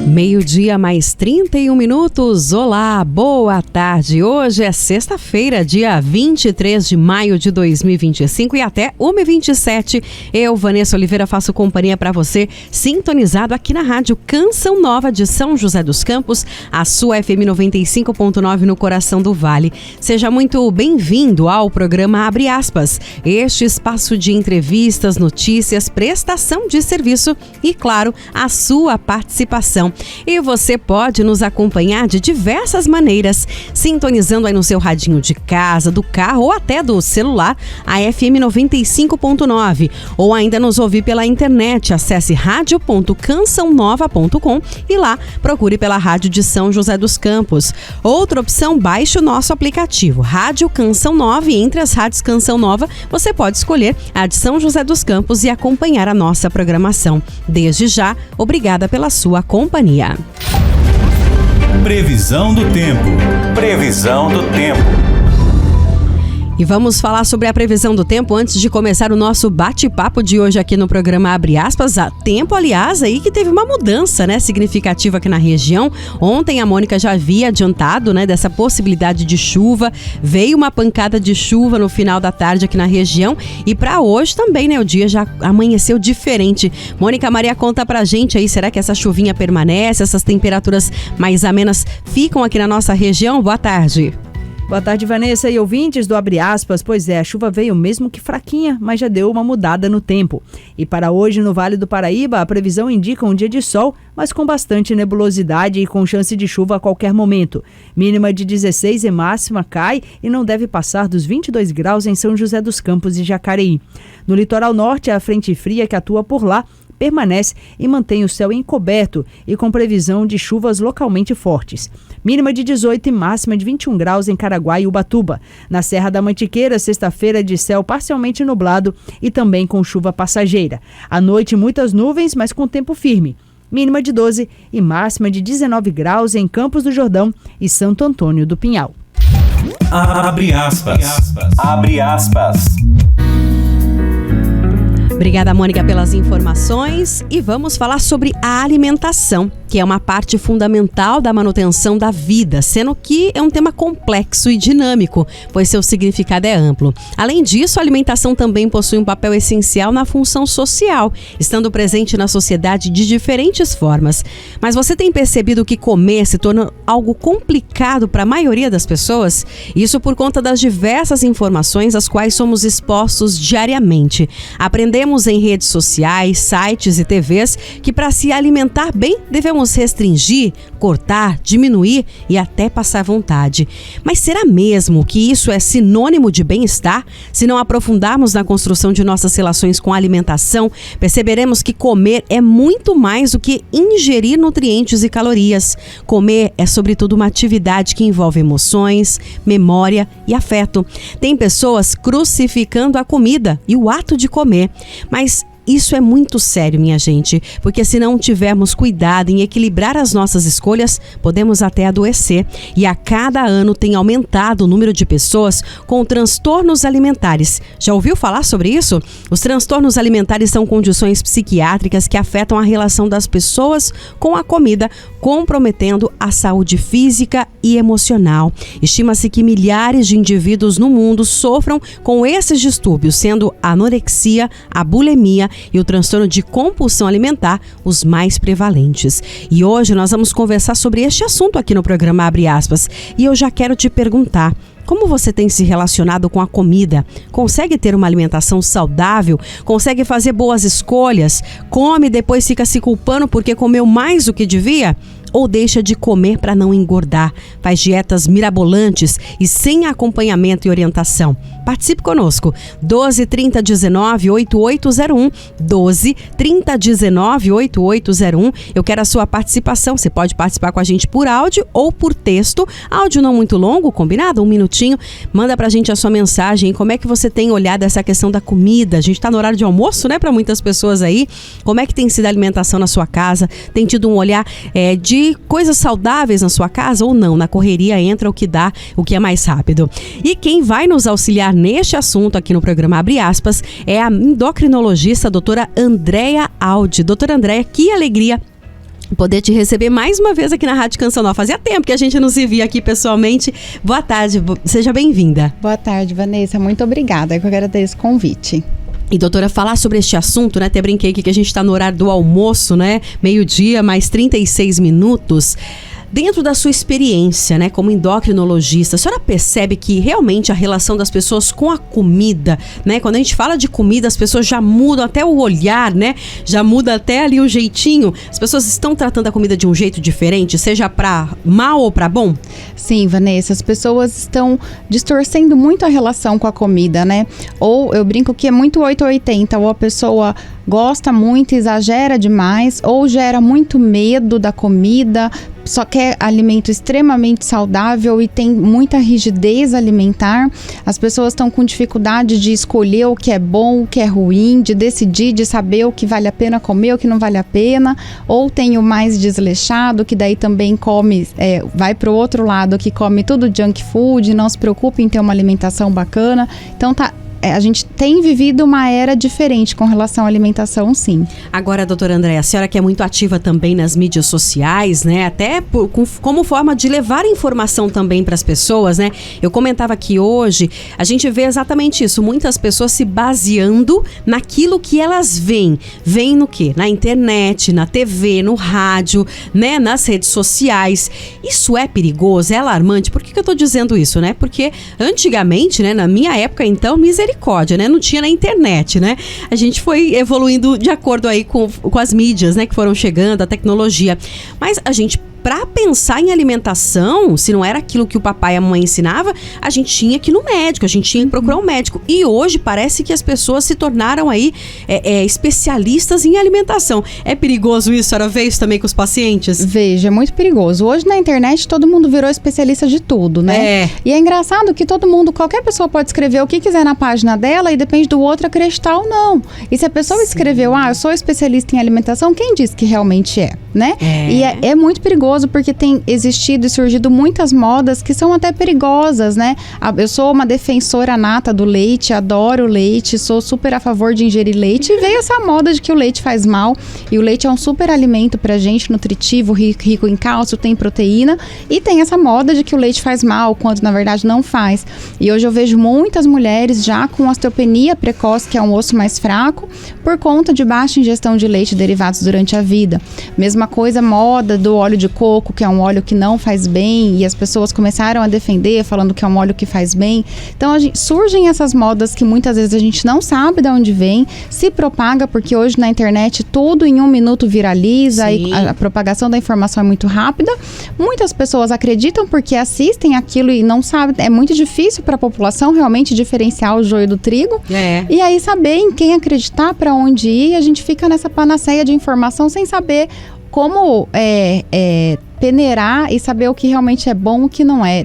Meio-dia mais 31 minutos. Olá, boa tarde. Hoje é sexta-feira, dia 23 de maio de 2025 e até 1h27. Eu, Vanessa Oliveira, faço companhia para você, sintonizado aqui na Rádio Canção Nova de São José dos Campos, a sua FM 95.9 no coração do Vale. Seja muito bem-vindo ao programa Abre Aspas, este espaço de entrevistas, notícias, prestação de serviço e, claro, a sua participação. E você pode nos acompanhar de diversas maneiras, sintonizando aí no seu radinho de casa, do carro ou até do celular, a FM 95.9, ou ainda nos ouvir pela internet. Acesse radio.cançãonova.com e lá procure pela Rádio de São José dos Campos. Outra opção, baixe o nosso aplicativo Rádio Canção Nova, e entre as rádios Canção Nova você pode escolher a de São José dos Campos e acompanhar a nossa programação. Desde já, obrigada pela sua companhia. Previsão do tempo. Previsão do tempo. E vamos falar sobre a previsão do tempo antes de começar o nosso bate-papo de hoje aqui no programa Abre Aspas. A tempo, aliás, aí que teve uma mudança, significativa aqui na região. Ontem a Mônica já havia adiantado, dessa possibilidade de chuva. Veio uma pancada de chuva no final da tarde aqui na região. E para hoje também, o dia já amanheceu diferente. Mônica Maria, conta pra gente aí, será que essa chuvinha permanece? Essas temperaturas mais amenas ficam aqui na nossa região? Boa tarde. Boa tarde, Vanessa e ouvintes do Abre Aspas. Pois é, a chuva veio mesmo que fraquinha, mas já deu uma mudada no tempo. E para hoje, no Vale do Paraíba, a previsão indica um dia de sol, mas com bastante nebulosidade e com chance de chuva a qualquer momento. Mínima de 16 e máxima cai e não deve passar dos 22 graus em São José dos Campos e Jacareí. No litoral norte, a frente fria que atua por lá permanece e mantém o céu encoberto e com previsão de chuvas localmente fortes. Mínima de 18 e máxima de 21 graus em Caraguá e Ubatuba. Na Serra da Mantiqueira, sexta-feira de céu parcialmente nublado e também com chuva passageira. À noite, muitas nuvens, mas com tempo firme. Mínima de 12 e máxima de 19 graus em Campos do Jordão e Santo Antônio do Pinhal. Abre aspas. Abre aspas. Obrigada, Mônica, pelas informações. E vamos falar sobre a alimentação, que é uma parte fundamental da manutenção da vida, sendo que é um tema complexo e dinâmico, pois seu significado é amplo. Além disso, a alimentação também possui um papel essencial na função social, estando presente na sociedade de diferentes formas. Mas você tem percebido que comer se torna algo complicado para a maioria das pessoas? Isso por conta das diversas informações às quais somos expostos diariamente. Aprendemos em redes sociais, sites e TVs que para se alimentar bem devemos restringir, cortar, diminuir e até passar vontade. Mas será mesmo que isso é sinônimo de bem-estar? Se não aprofundarmos na construção de nossas relações com a alimentação, perceberemos que comer é muito mais do que ingerir nutrientes e calorias. Comer é sobretudo uma atividade que envolve emoções, memória e afeto. Tem pessoas crucificando a comida e o ato de comer. Mas isso é muito sério, minha gente, porque se não tivermos cuidado em equilibrar as nossas escolhas, podemos até adoecer. E a cada ano tem aumentado o número de pessoas com transtornos alimentares. Já ouviu falar sobre isso? Os transtornos alimentares são condições psiquiátricas que afetam a relação das pessoas com a comida, comprometendo a saúde física e emocional. Estima-se que milhares de indivíduos no mundo sofram com esses distúrbios, sendo a anorexia, a bulimia e o transtorno de compulsão alimentar os mais prevalentes. E hoje nós vamos conversar sobre este assunto aqui no programa Abre Aspas. E eu já quero te perguntar: como você tem se relacionado com a comida? Consegue ter uma alimentação saudável? Consegue fazer boas escolhas? Come e depois fica se culpando porque comeu mais do que devia? Ou deixa de comer para não engordar? Faz dietas mirabolantes e sem acompanhamento e orientação? Participe conosco. 12 30 19 8801. 12 30 19 8801. Eu quero a sua participação. Você pode participar com a gente por áudio ou por texto. Áudio não muito longo, combinado? 1 minutinho. Manda pra gente a sua mensagem. Como é que você tem olhado essa questão da comida? A gente tá no horário de almoço, para muitas pessoas aí. Como é que tem sido a alimentação na sua casa? Tem tido um olhar de coisas saudáveis na sua casa ou não? Na correria entra o que dá, o que é mais rápido. E quem vai nos auxiliar neste assunto aqui no programa Abre Aspas é a endocrinologista doutora Andréia Aldi. Doutora Andréia, que alegria poder te receber mais uma vez aqui na Rádio Canção Nova. Fazia tempo que a gente não se via aqui pessoalmente. Boa tarde, seja bem-vinda. Boa tarde, Vanessa. Muito obrigada. Eu agradeço o convite. E, doutora, falar sobre este assunto, né? Até brinquei aqui que a gente está no horário do almoço, né? Meio-dia, mais 36 minutos. Dentro da sua experiência, né, como endocrinologista, a senhora percebe que realmente a relação das pessoas com a comida, né, quando a gente fala de comida, as pessoas já mudam até o olhar, né, já muda até ali o jeitinho. As pessoas estão tratando a comida de um jeito diferente, seja para mal ou para bom? Sim, Vanessa, as pessoas estão distorcendo muito a relação com a comida, né? Ou eu brinco que é muito 880, ou a pessoa gosta muito, exagera demais, ou gera muito medo da comida, só quer alimento extremamente saudável e tem muita rigidez alimentar. As pessoas estão com dificuldade de escolher o que é bom, o que é ruim, de decidir, de saber o que vale a pena comer, o que não vale a pena. Ou tem o mais desleixado, que daí também come, vai para o outro lado, que come tudo junk food, não se preocupa em ter uma alimentação bacana. Então a gente tem vivido uma era diferente com relação à alimentação, sim. Agora, doutora Andréa, a senhora que é muito ativa também nas mídias sociais, né? Até como forma de levar informação também para as pessoas, né? Eu comentava que hoje a gente vê exatamente isso. Muitas pessoas se baseando naquilo que elas veem. Veem no quê? Na internet, na TV, no rádio, né? Nas redes sociais. Isso é perigoso? É alarmante? Por que eu tô dizendo isso, né? Porque antigamente, né? Na minha época, então, misericórdia, né? Não tinha na internet, né? A gente foi evoluindo de acordo aí com as mídias, né? Que foram chegando, a tecnologia. Mas a gente, para pensar em alimentação, se não era aquilo que o papai e a mãe ensinava, a gente tinha que ir no médico, a gente tinha que procurar um médico. E hoje parece que as pessoas se tornaram aí especialistas em alimentação. É perigoso isso? A senhora vê isso também com os pacientes? Veja, é muito perigoso. Hoje na internet todo mundo virou especialista de tudo, né? E é engraçado que qualquer pessoa pode escrever o que quiser na página dela e depende do outro acreditar ou não. E se a pessoa escreveu, eu sou especialista em alimentação, quem diz que realmente é, né? E é muito perigoso porque tem existido e surgido muitas modas que são até perigosas, né? Eu sou uma defensora nata do leite, adoro leite, sou super a favor de ingerir leite e veio essa moda de que o leite faz mal e o leite é um super alimento pra gente, nutritivo, rico em cálcio, tem proteína e tem essa moda de que o leite faz mal, quando na verdade não faz. E hoje eu vejo muitas mulheres já com osteopenia precoce, que é um osso mais fraco, por conta de baixa ingestão de leite e derivados durante a vida. Mesma coisa, moda do óleo de coco, que é um óleo que não faz bem, e as pessoas começaram a defender, falando que é um óleo que faz bem. Então, surgem essas modas que muitas vezes a gente não sabe de onde vem, se propaga, porque hoje na internet tudo em 1 minuto viraliza, e a propagação da informação é muito rápida. Muitas pessoas acreditam porque assistem aquilo e não sabem, é muito difícil para a população realmente diferenciar o joio do trigo. E aí saber em quem acreditar, para onde ir, a gente fica nessa panaceia de informação sem saber como peneirar e saber o que realmente é bom e o que não é.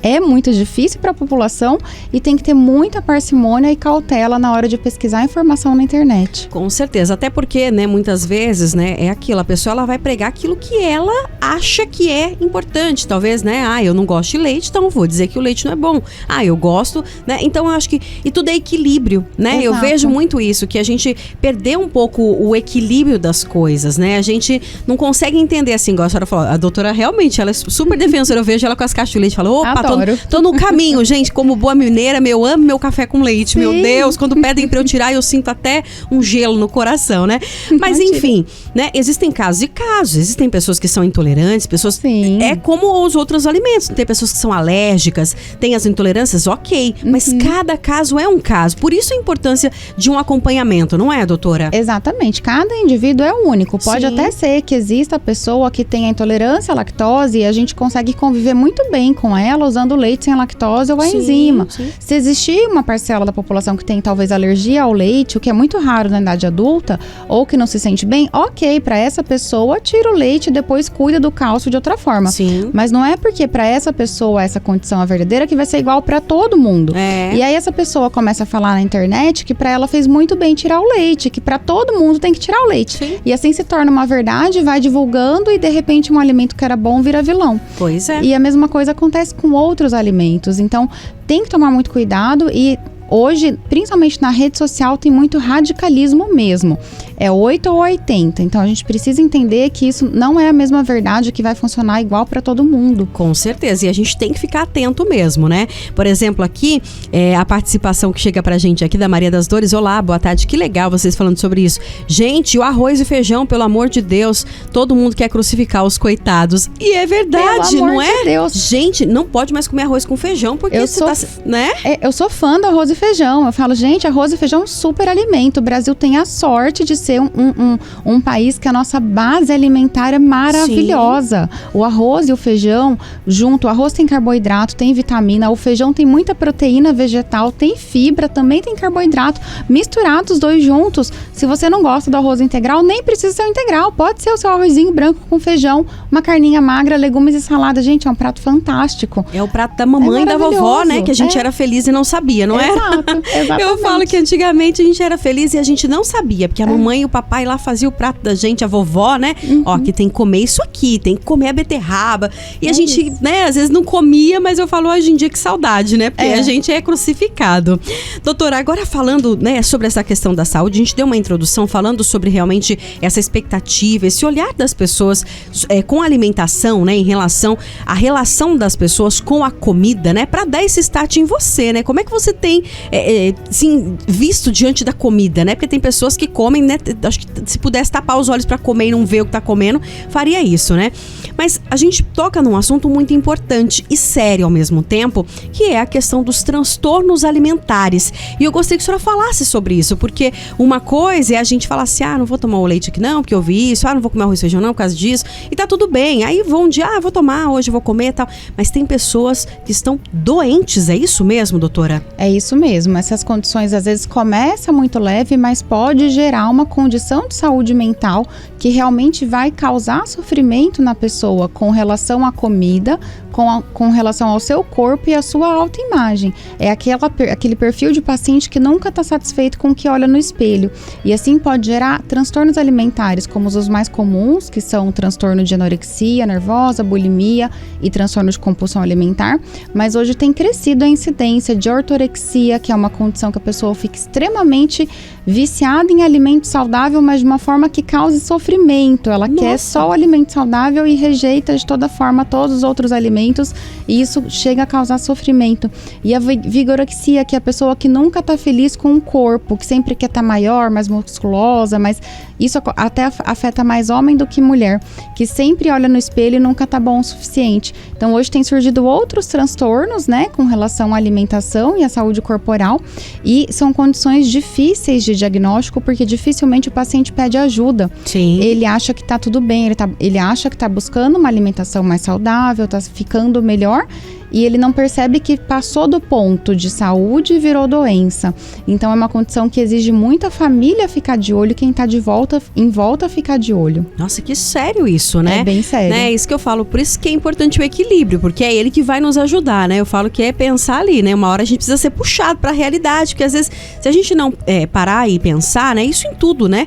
É muito difícil para a população e tem que ter muita parcimônia e cautela na hora de pesquisar informação na internet. Com certeza, até porque, né, muitas vezes, né, é aquilo, a pessoa ela vai pregar aquilo que ela acha que é importante, talvez, né, eu não gosto de leite, então vou dizer que o leite não é bom. Eu gosto, né, então eu acho que, e tudo é equilíbrio, né, eu vejo muito isso, que a gente perdeu um pouco o equilíbrio das coisas, né, a gente não consegue entender assim, igual a senhora falou, a doutora realmente, ela é super defensora, eu vejo ela com as caixas de leite, falo, opa, tô no caminho, gente, como boa mineira, eu amo meu café com leite, sim. Meu Deus, quando pedem pra eu tirar, eu sinto até um gelo no coração, né? Mas enfim, né, existem casos e casos, existem pessoas que são intolerantes, pessoas, como os outros alimentos, tem pessoas que são alérgicas, tem as intolerâncias, ok, mas cada caso é um caso, por isso a importância de um acompanhamento, não é, doutora? Exatamente, cada indivíduo é único, pode até ser que exista a pessoa que tenha intolerância à lactose e a gente consegue conviver muito bem com ela usando leite sem lactose ou a enzima. Se existir uma parcela da população que tem talvez alergia ao leite, o que é muito raro na idade adulta, ou que não se sente bem, ok, para essa pessoa tira o leite e depois cuida do cálcio de outra forma. Mas não é porque para essa pessoa essa condição é verdadeira que vai ser igual para todo mundo. E aí essa pessoa começa a falar na internet que para ela fez muito bem tirar o leite, que para todo mundo tem que tirar o leite. E assim se torna uma verdade, vai divulgando e de repente um alimento que era bom vira vilão. Pois é. E a mesma coisa acontece com outros alimentos. Então, tem que tomar muito cuidado e hoje, principalmente na rede social, tem muito radicalismo mesmo. É 8 ou 80. Então a gente precisa entender que isso não é a mesma verdade que vai funcionar igual para todo mundo. Com certeza, e a gente tem que ficar atento mesmo, né? Por exemplo, aqui, a participação que chega pra gente aqui da Maria das Dores. Olá, boa tarde, que legal vocês falando sobre isso. Gente, o arroz e feijão, pelo amor de Deus, todo mundo quer crucificar os coitados. E é verdade, não é? Pelo amor de Deus. Gente, não pode mais comer arroz com feijão, porque eu você tá, né? Eu sou fã do arroz e feijão. Eu falo, gente, arroz e feijão é um super alimento. O Brasil tem a sorte de ser um país que a nossa base alimentar é maravilhosa. Sim. O arroz e o feijão, junto, o arroz tem carboidrato, tem vitamina, o feijão tem muita proteína vegetal, tem fibra, também tem carboidrato. Misturados os dois juntos, se você não gosta do arroz integral, nem precisa ser o integral. Pode ser o seu arrozinho branco com feijão, uma carninha magra, legumes e salada. Gente, é um prato fantástico. É o prato da mamãe e da vovó, né? Que a gente era feliz e não sabia, não é? Exatamente. Eu falo que antigamente a gente era feliz e a gente não sabia, porque a mamãe e o papai lá faziam o prato da gente, a vovó, né? Ó, que tem que comer isso aqui, tem que comer a beterraba. E a gente, né, às vezes não comia, mas eu falo hoje em dia que saudade, né? Porque a gente é crucificado. Doutora, agora falando, né, sobre essa questão da saúde, a gente deu uma introdução falando sobre realmente essa expectativa, esse olhar das pessoas com a alimentação, né, em relação à relação das pessoas com a comida, né, pra dar esse start em você, né? Como é que você tem, assim, visto diante da comida, né? Porque tem pessoas que comem, né? Acho que se pudesse tapar os olhos pra comer e não ver o que tá comendo, faria isso, né? Mas a gente toca num assunto muito importante e sério ao mesmo tempo, que é a questão dos transtornos alimentares. E eu gostaria que a senhora falasse sobre isso, porque uma coisa é a gente falar assim, não vou tomar o leite aqui não, porque eu vi isso, não vou comer arroz e feijão não, por causa disso, e tá tudo bem. Aí vão de, vou tomar, hoje eu vou comer e tal. Mas tem pessoas que estão doentes, é isso mesmo, doutora? É isso mesmo, essas condições às vezes começam muito leve, mas pode gerar uma condição de saúde mental que realmente vai causar sofrimento na pessoa com relação à comida, com relação ao seu corpo e à sua autoimagem. É aquele perfil de paciente que nunca está satisfeito com o que olha no espelho. E assim pode gerar transtornos alimentares, como os mais comuns, que são o transtorno de anorexia nervosa, bulimia e transtorno de compulsão alimentar. Mas hoje tem crescido a incidência de ortorexia, que é uma condição que a pessoa fica extremamente viciada em alimento saudável, mas de uma forma que cause sofrimento. Ela quer só o alimento saudável e rejeita de toda forma todos os outros alimentos, e isso chega a causar sofrimento. E a vigorexia, que é a pessoa que nunca está feliz com o corpo, que sempre quer estar maior, mais musculosa, mas isso até afeta mais homem do que mulher, que sempre olha no espelho e nunca está bom o suficiente. Então hoje tem surgido outros transtornos, né, com relação à alimentação e à saúde corporal, e são condições difíceis de diagnóstico, porque dificilmente o paciente pede ajuda. Sim. Ele acha que está tudo bem, ele acha que está buscando uma alimentação mais saudável, está ficando melhor, e ele não percebe que passou do ponto de saúde e virou doença. Então é uma condição que exige muito a família ficar de olho, quem está em volta ficar de olho. Nossa, que sério isso, né? É bem sério. É isso que eu falo, por isso que é importante o equilíbrio, porque é ele que vai nos ajudar, né? Eu falo que é pensar ali, né? Uma hora a gente precisa ser puxado pra realidade, porque às vezes, se a gente não parar e pensar, né? Isso em tudo, né?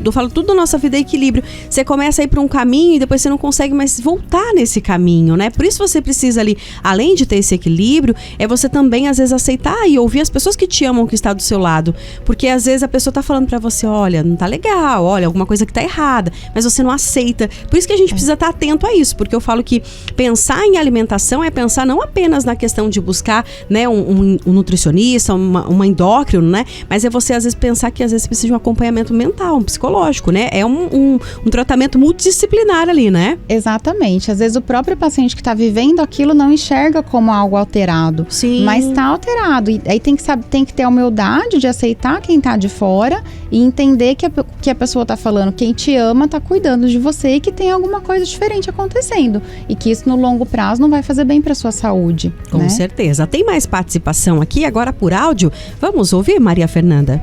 Eu falo, tudo da nossa vida é equilíbrio. Você começa a ir pra um caminho e depois você não consegue mais voltar nesse caminho, né? Por isso você precisa ali, além de ter esse equilíbrio, é você também às vezes aceitar e ouvir as pessoas que te amam, que estão do seu lado, porque às vezes a pessoa tá falando pra você, olha, não tá legal, olha, alguma coisa que tá errada, mas você não aceita. Por isso que a gente precisa estar atento a isso, porque eu falo que pensar em alimentação é pensar não apenas na questão de buscar, né, um nutricionista, uma endócrino, né, mas é você às vezes pensar que às vezes precisa de um acompanhamento mental, um psicológico, né, é um tratamento multidisciplinar ali, né? Exatamente, às vezes o próprio paciente que tá vivendo aquilo não enxerga como algo alterado. Sim. Mas está alterado. E aí tem que ter a humildade de aceitar quem está de fora e entender que a pessoa está falando, quem te ama está cuidando de você e que tem alguma coisa diferente acontecendo. E que isso no longo prazo não vai fazer bem para sua saúde. Com certeza. Tem mais participação aqui, agora por áudio. Vamos ouvir, Maria Fernanda?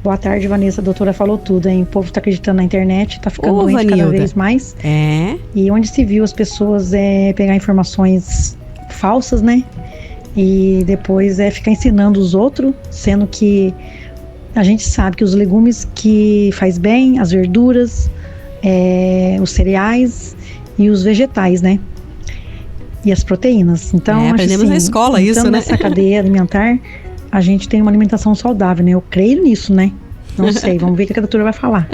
Boa tarde, Vanessa. A doutora falou tudo, hein? O povo está acreditando na internet, está ficando doente Vanilda. cada vez mais. E onde se viu as pessoas pegar informações falsas, né? E depois ficar ensinando os outros, sendo que a gente sabe que os legumes que faz bem, as verduras, os cereais e os vegetais, né? E as proteínas. Então, aprendemos assim, na escola isso, né? Nessa cadeia alimentar, a gente tem uma alimentação saudável, né? Eu creio nisso, né? Não sei, vamos ver o que a doutora vai falar.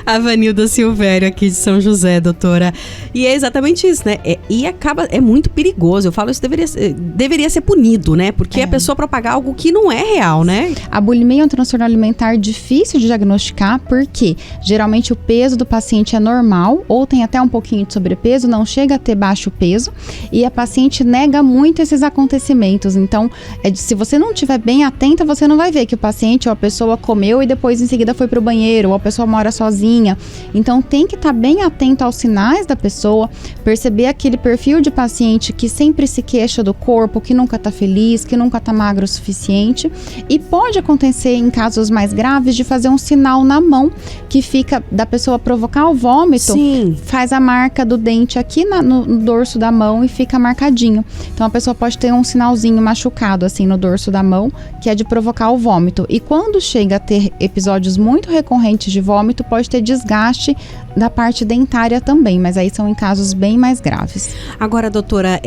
A Vanilda Silvério aqui de São José, doutora. E é exatamente isso, né? É muito perigoso. Eu falo isso deveria ser punido, né? Porque a pessoa propagar algo que não é real, né? A bulimia é um transtorno alimentar difícil de diagnosticar, porque geralmente o peso do paciente é normal, ou tem até um pouquinho de sobrepeso, não chega a ter baixo peso, e a paciente nega muito esses acontecimentos. Então, se você não estiver bem atenta, você não vai ver que o paciente ou a pessoa comeu e depois em seguida foi pro banheiro, ou a pessoa mora sozinha. Então tem que estar bem atento aos sinais da pessoa, perceber aquele perfil de paciente que sempre se queixa do corpo, que nunca tá feliz, que nunca tá magro o suficiente. E pode acontecer em casos mais graves de fazer um sinal na mão, que fica da pessoa provocar o vômito. Sim. Faz a marca do dente aqui no dorso da mão e fica marcadinho. Então a pessoa pode ter um sinalzinho machucado assim no dorso da mão, que é de provocar o vômito. E quando chega a ter episódios muito recorrentes de vômito, pode ter desgaste da parte dentária também, mas aí são em casos bem mais graves. Agora, doutora,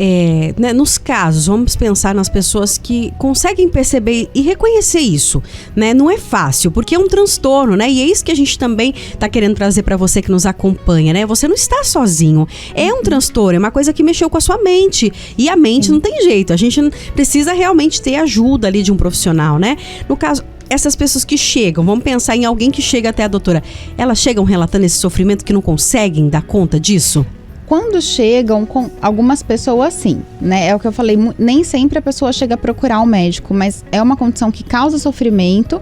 né, nos casos, vamos pensar nas pessoas que conseguem perceber e reconhecer isso, né? Não é fácil, porque é um transtorno, né? E é isso que a gente também tá querendo trazer para você que nos acompanha, né? Você não está sozinho. É um transtorno, é uma coisa que mexeu com a sua mente. E a mente não tem jeito. A gente precisa realmente ter ajuda ali de um profissional, né? No caso, essas pessoas que chegam, vamos pensar em alguém que chega até a doutora, elas chegam relatando esse sofrimento que não conseguem dar conta disso? Quando chegam com algumas pessoas, sim, né? É o que eu falei, nem sempre a pessoa chega a procurar um médico, mas é uma condição que causa sofrimento.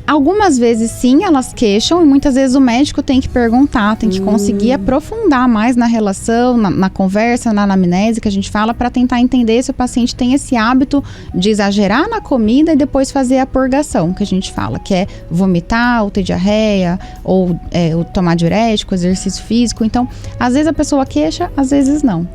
Algumas vezes sim, elas queixam, e muitas vezes o médico tem que perguntar, tem que conseguir aprofundar mais na relação, na conversa, na anamnese que a gente fala, para tentar entender se o paciente tem esse hábito de exagerar na comida e depois fazer a purgação, que a gente fala, que é vomitar, ou ter diarreia, ou tomar diurético, exercício físico. Então, às vezes a pessoa queixa, às vezes não.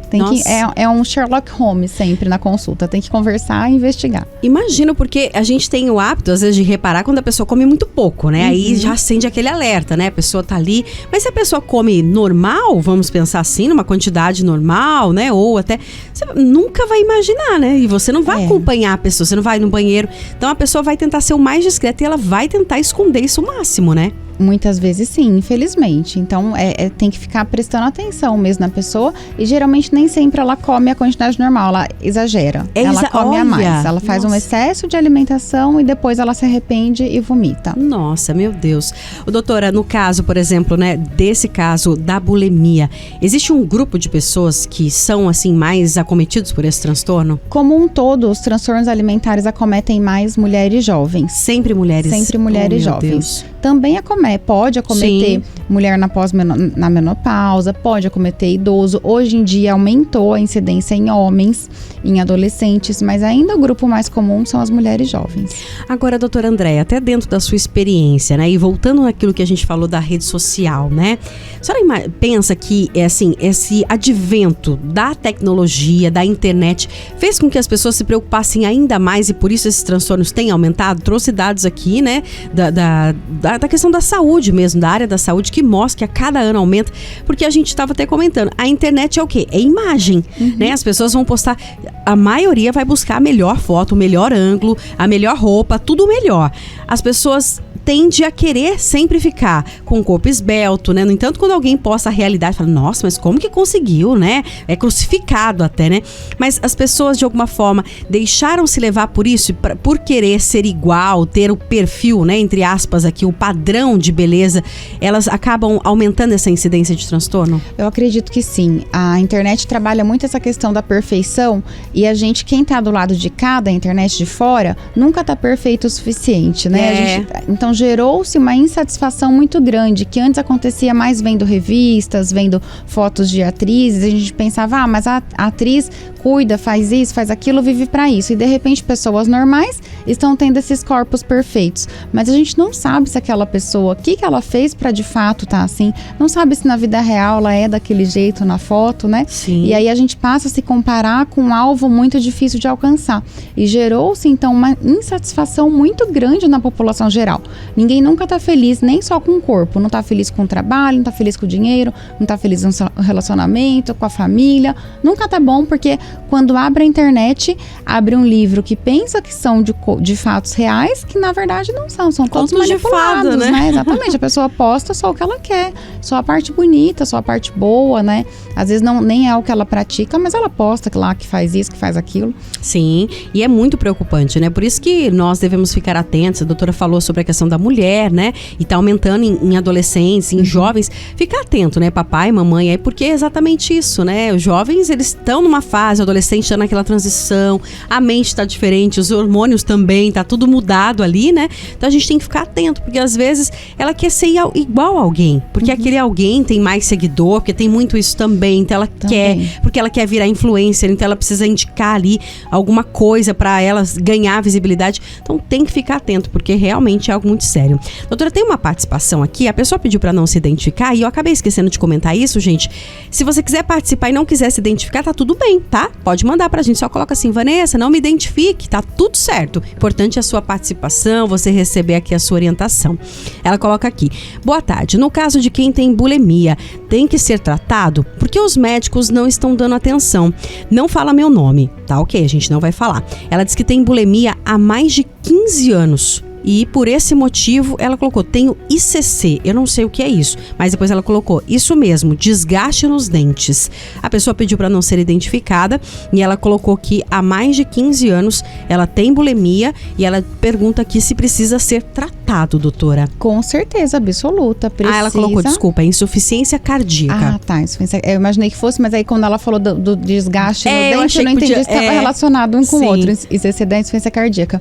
É um Sherlock Holmes sempre na consulta, tem que conversar e investigar. Imagino, porque a gente tem o hábito, às vezes, de reparar quando a pessoa come muito pouco, né? Aí já acende aquele alerta, né? A pessoa tá ali, mas se a pessoa come normal, vamos pensar assim, numa quantidade normal, né? Ou até, você nunca vai imaginar, né? E você não vai acompanhar a pessoa, você não vai no banheiro. Então a pessoa vai tentar ser o mais discreta e ela vai tentar esconder isso o máximo, né? Muitas vezes sim, infelizmente. Então tem que ficar prestando atenção mesmo na pessoa, e geralmente nem sempre ela come a quantidade normal, ela exagera. Ela come a mais, ela faz um excesso de alimentação e depois ela se arrepende e vomita. Nossa, meu Deus. Doutora, no caso, por exemplo, né, desse caso da bulimia, existe um grupo de pessoas que são assim mais acometidos por esse transtorno? Como um todo, os transtornos alimentares acometem mais mulheres jovens. Sempre mulheres? Sempre mulheres jovens. Deus. Também pode acometer mulher na menopausa, pode acometer idoso. Hoje em dia aumentou a incidência em homens, em adolescentes, mas ainda o grupo mais comum são as mulheres jovens. Agora, doutora Andréia, até dentro da sua experiência, né, e voltando naquilo que a gente falou da rede social, né, a senhora pensa que, esse advento da tecnologia, da internet, fez com que as pessoas se preocupassem ainda mais e por isso esses transtornos têm aumentado? Trouxe dados aqui, né, da questão da saúde mesmo, da área da saúde, que mostra que a cada ano aumenta, porque a gente estava até comentando, a internet é o quê? É imagem, né? As pessoas vão postar, a maioria vai buscar a melhor foto, o melhor ângulo, a melhor roupa, tudo melhor. As pessoas tende a querer sempre ficar com o corpo esbelto, né? No entanto, quando alguém posta a realidade, fala, nossa, mas como que conseguiu, né? É crucificado até, né? Mas as pessoas, de alguma forma, deixaram-se levar por isso, por querer ser igual, ter o perfil, né? Entre aspas aqui, o padrão de beleza, elas acabam aumentando essa incidência de transtorno? Eu acredito que sim. A internet trabalha muito essa questão da perfeição, e a gente, quem tá do lado de cá, da internet de fora, nunca tá perfeito o suficiente, né? Então, gerou-se uma insatisfação muito grande, que antes acontecia mais vendo revistas, vendo fotos de atrizes, a gente pensava, mas a atriz cuida, faz isso, faz aquilo, vive para isso, e de repente pessoas normais estão tendo esses corpos perfeitos, mas a gente não sabe se aquela pessoa, o que ela fez para de fato tá assim, não sabe se na vida real ela é daquele jeito na foto, né? Sim. E aí a gente passa a se comparar com um alvo muito difícil de alcançar, e gerou-se então uma insatisfação muito grande na população geral. Ninguém nunca tá feliz, nem só com o corpo. Não tá feliz com o trabalho, não tá feliz com o dinheiro, não tá feliz no relacionamento, com a família. Nunca tá bom, porque quando abre a internet, abre um livro que pensa que são de fatos reais, que na verdade não são. São todos manipulados, né? Exatamente. A pessoa posta só o que ela quer. Só a parte bonita, só a parte boa, né? Às vezes nem é o que ela pratica, mas ela posta lá que faz isso, que faz aquilo. Sim, e é muito preocupante, né? Por isso que nós devemos ficar atentos. A doutora falou sobre a questão da mulher, né? E tá aumentando em adolescentes, em jovens. Ficar atento, né? Papai, mamãe, porque é exatamente isso, né? Os jovens, eles estão numa fase, o adolescente está naquela transição, a mente tá diferente, os hormônios também, tá tudo mudado ali, né? Então a gente tem que ficar atento, porque às vezes ela quer ser igual a alguém, porque aquele alguém tem mais seguidor, porque tem muito isso também, então ela quer, porque ela quer virar influencer, então ela precisa indicar ali alguma coisa para ela ganhar visibilidade. Então tem que ficar atento, porque realmente é algo muito sério. Doutora, tem uma participação aqui, a pessoa pediu para não se identificar e eu acabei esquecendo de comentar isso, gente. Se você quiser participar e não quiser se identificar, tá tudo bem, tá? Pode mandar pra gente, só coloca assim: Vanessa, não me identifique, tá tudo certo. Importante é a sua participação, você receber aqui a sua orientação. Ela coloca aqui: boa tarde, no caso de quem tem bulimia, tem que ser tratado? Porque os médicos não estão dando atenção. Não fala meu nome, tá ok, a gente não vai falar. Ela diz que tem bulimia há mais de 15 anos. E por esse motivo ela colocou: tenho ICC, eu não sei o que é isso, mas depois ela colocou: isso mesmo, desgaste nos dentes. A pessoa pediu para não ser identificada e ela colocou que há mais de 15 anos ela tem bulimia e ela pergunta aqui se precisa ser tratado, doutora. Com certeza absoluta, precisa. Ela colocou, desculpa, insuficiência cardíaca. Tá, eu imaginei que fosse, mas aí quando ela falou do desgaste no dente, eu não entendi se estava relacionado um com o outro, ICC da insuficiência cardíaca.